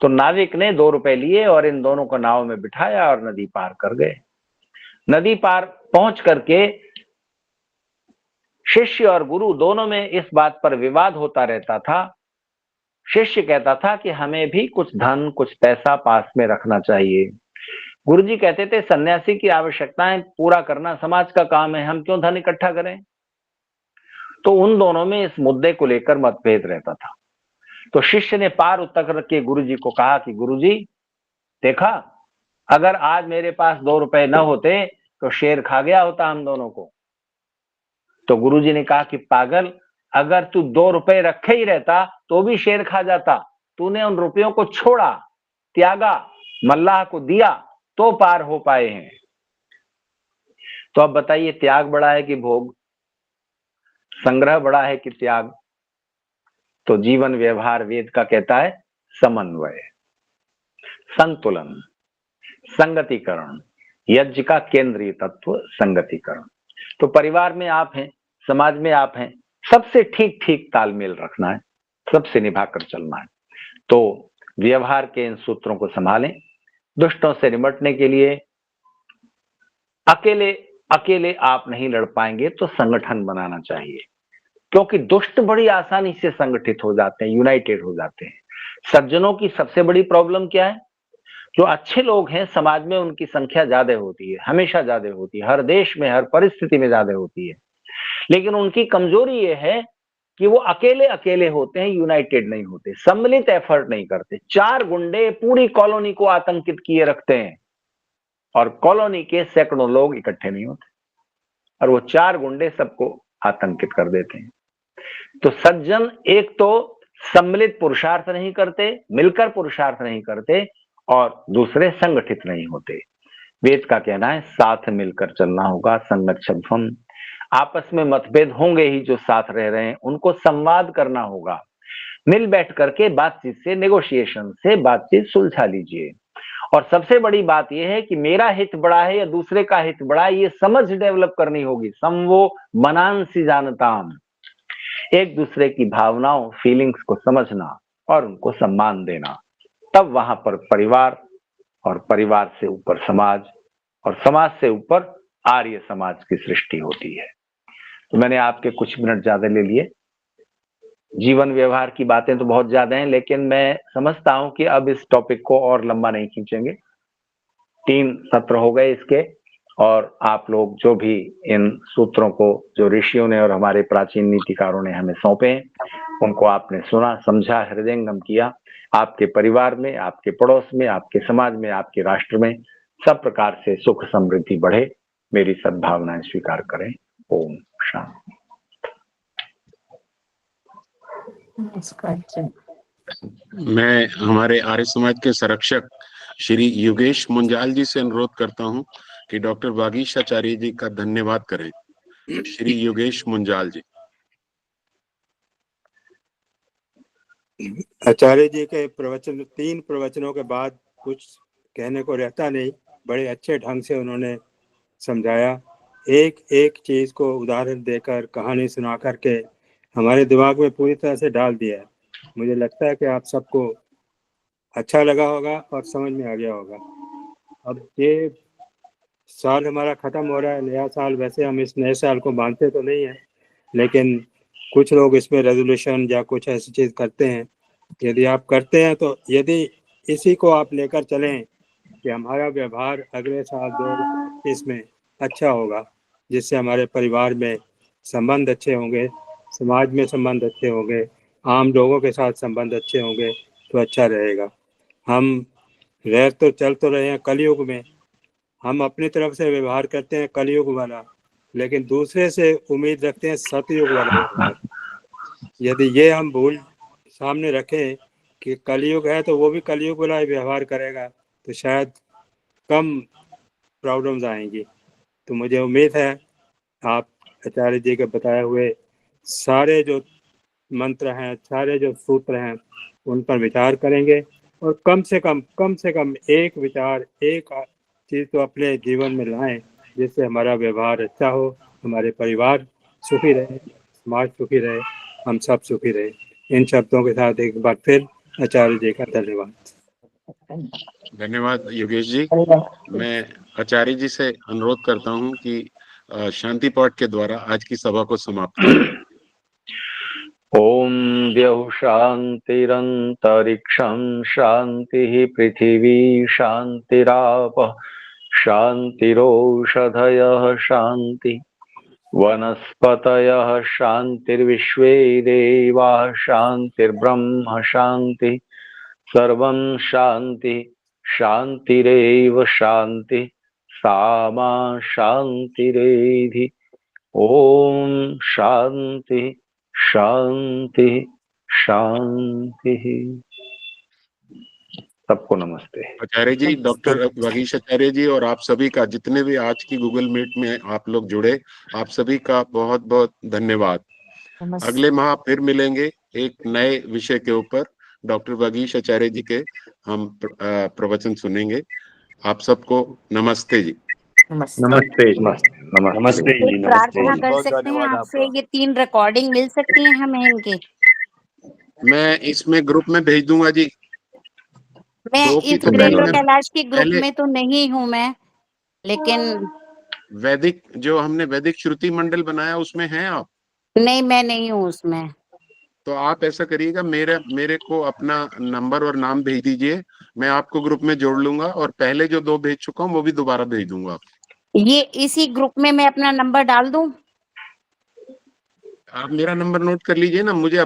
तो नाविक ने 2 रुपए लिए और इन दोनों को नाव में बिठाया और नदी पार कर गए। नदी पार पहुंच करके शिष्य और गुरु दोनों में इस बात पर विवाद होता रहता था। शिष्य कहता था कि हमें भी कुछ धन, कुछ पैसा पास में रखना चाहिए। गुरुजी कहते थे सन्यासी की आवश्यकताएं पूरा करना समाज का काम है, हम क्यों धन इकट्ठा करें। तो उन दोनों में इस मुद्दे को लेकर मतभेद रहता था। तो शिष्य ने पार उतर के गुरुजी को कहा कि गुरुजी देखा, अगर आज मेरे पास 2 रुपए न होते तो शेर खा गया होता हम दोनों को। तो गुरुजी ने कहा कि पागल, अगर तू 2 रुपए रखे ही रहता तो भी शेर खा जाता। तूने उन रुपयों को छोड़ा, त्यागा, मल्लाह को दिया, तो पार हो पाए हैं। तो अब बताइए, त्याग बड़ा है कि भोग? संग्रह बड़ा है कि त्याग? तो जीवन व्यवहार वेद का कहता है समन्वय, संतुलन, संगतिकरण। यज्ञ का केंद्रीय तत्व संगतिकरण। तो परिवार में आप हैं, समाज में आप हैं, सबसे ठीक ठीक तालमेल रखना है, सबसे निभाकर चलना है। तो व्यवहार के इन सूत्रों को संभालें। दुष्टों से निपटने के लिए अकेले अकेले आप नहीं लड़ पाएंगे तो संगठन बनाना चाहिए, क्योंकि दुष्ट बड़ी आसानी से संगठित हो जाते हैं, यूनाइटेड हो जाते हैं। सज्जनों की सबसे बड़ी प्रॉब्लम क्या है? जो अच्छे लोग हैं समाज में उनकी संख्या ज्यादा होती है, हमेशा ज्यादा होती है, हर देश में हर परिस्थिति में ज्यादा होती है, लेकिन उनकी कमजोरी ये है कि वो अकेले अकेले होते हैं, यूनाइटेड नहीं होते, सम्मिलित एफर्ट नहीं करते। 4 गुंडे पूरी कॉलोनी को आतंकित किए रखते हैं और कॉलोनी के सैकड़ों लोग इकट्ठे नहीं होते, और वो 4 गुंडे सबको आतंकित कर देते हैं। तो सज्जन एक तो सम्मिलित पुरुषार्थ नहीं करते, मिलकर पुरुषार्थ नहीं करते, और दूसरे संगठित नहीं होते। वेद का कहना है साथ मिलकर चलना होगा, संगच्छध्वम। आपस में मतभेद होंगे ही, जो साथ रह रहे हैं उनको संवाद करना होगा, मिल बैठ करके बातचीत से, नेगोशिएशन से बातचीत सुलझा लीजिए। और सबसे बड़ी बात यह है कि मेरा हित बड़ा है या दूसरे का हित बड़ा है, ये समझ डेवलप करनी होगी। समवो मनांसी जानताम, एक दूसरे की भावनाओं, फीलिंग्स को समझना और उनको सम्मान देना, तब वहां पर परिवार, और परिवार से ऊपर समाज, और समाज से ऊपर आर्य समाज की सृष्टि होती है। तो मैंने आपके कुछ मिनट ज्यादा ले लिए। जीवन व्यवहार की बातें तो बहुत ज्यादा हैं, लेकिन मैं समझता हूं कि अब इस टॉपिक को और लंबा नहीं खींचेंगे। 3 सत्र हो गए इसके, और आप लोग जो भी इन सूत्रों को, जो ऋषियों ने और हमारे प्राचीन नीतिकारों ने हमें सौंपे, उनको आपने सुना, समझा, हृदयंगम किया। आपके परिवार में, आपके पड़ोस में, आपके समाज में, आपके राष्ट्र में सब प्रकार से सुख समृद्धि बढ़े, मेरी सद्भावनाएं स्वीकार करें। ओम शांति। मैं हमारे आर्य समाज के संरक्षक श्री योगेश मुंजाल जी से अनुरोध करता हूं कि डॉक्टर वागीश आचार्य जी का धन्यवाद करें। श्री योगेश मुंजाल जी। आचार्य जी के प्रवचन, 3 प्रवचनों के बाद कुछ कहने को रहता नहीं, बड़े अच्छे ढंग से उन्होंने समझाया। एक एक चीज को उदाहरण देकर, कहानी सुना करके हमारे दिमाग में पूरी तरह से डाल दिया है। मुझे लगता है कि आप सबको अच्छा लगा होगा और समझ में आ गया होगा। अब ये साल हमारा खत्म हो रहा है, नया साल। वैसे हम इस नए साल को मानते तो नहीं है, लेकिन कुछ लोग इसमें रेजोल्यूशन या कुछ ऐसी चीज करते हैं। यदि आप करते हैं तो यदि इसी को आप लेकर चलें कि हमारा व्यवहार अगले साल 2025 में अच्छा होगा, जिससे हमारे परिवार में संबंध अच्छे होंगे, समाज में संबंध अच्छे होंगे, आम लोगों के साथ संबंध अच्छे होंगे, तो अच्छा रहेगा। हम रह तो चल तो रहे हैं कलयुग में, हम अपनी तरफ से व्यवहार करते हैं कलयुग वाला, लेकिन दूसरे से उम्मीद रखते हैं सतयुग वाला व्यवहार। यदि ये हम भूल सामने रखें कि कलयुग है तो वो भी कलयुग वाला व्यवहार करेगा, तो शायद कम प्रॉब्लम्स आएंगी। तो मुझे उम्मीद है आप आचार्य जी के बताए हुए सारे जो मंत्र हैं, सारे जो सूत्र हैं, उन पर विचार करेंगे, और कम से कम एक विचार, एक चीज तो अपने जीवन में लाएं, जिससे हमारा व्यवहार अच्छा हो, हमारे परिवार सुखी रहे, समाज सुखी रहे, हम सब सुखी रहे। इन शब्दों के साथ एक बार फिर आचार्य जी का धन्यवाद। धन्यवाद योगेश जी। मैं आचार्य जी से अनुरोध करता हूं कि शांति पाठ के द्वारा आज की सभा को समाप्त करें। ओम द्यौः शान्तिरन्तरिक्षं शान्तिः, पृथिवी शान्तिरापः शान्तिरोषधयः शान्ति, वनस्पतयः शान्तिर्विश्वे देवाः शान्तिर्ब्रह्म शान्ति, सर्वं शान्ति शान्तिरेव शान्ति, सामा शान्तिरेधि। ओम शांति शांति शांति। सबको नमस्ते। आचार्य जी, डॉक्टर वागीश आचार्य जी और आप सभी का, जितने भी आज की गूगल मीट में आप लोग जुड़े, आप सभी का बहुत बहुत धन्यवाद। अगले माह फिर मिलेंगे एक नए विषय के ऊपर। डॉक्टर वागीश आचार्य जी के हम प्रवचन सुनेंगे। आप सबको नमस्ते जी। नमस्ते नमस्ते नमस्ते जी। प्रार्थना कर सकते हैं आपसे, ये 3 रिकॉर्डिंग मिल सकती है हमें इनकी? मैं इसमें ग्रुप में भेज दूंगा जी। मैं इस ग्रेटर कैलाश के ग्रुप में तो नहीं हूँ मैं, लेकिन वैदिक जो हमने वैदिक श्रुति मंडल बनाया उसमें हैं आप? नहीं, मैं नहीं हूँ उसमें। तो आप ऐसा करिएगा, मेरे को अपना नंबर और नाम भेज दीजिए, मैं आपको ग्रुप में जोड़ लूंगा और पहले जो 2 भेज चुका हूँ वो भी दोबारा भेज दूंगा। ये इसी ग्रुप में मैं अपना नंबर डाल दूं? आप मेरा नंबर नोट कर लीजिए ना, मुझे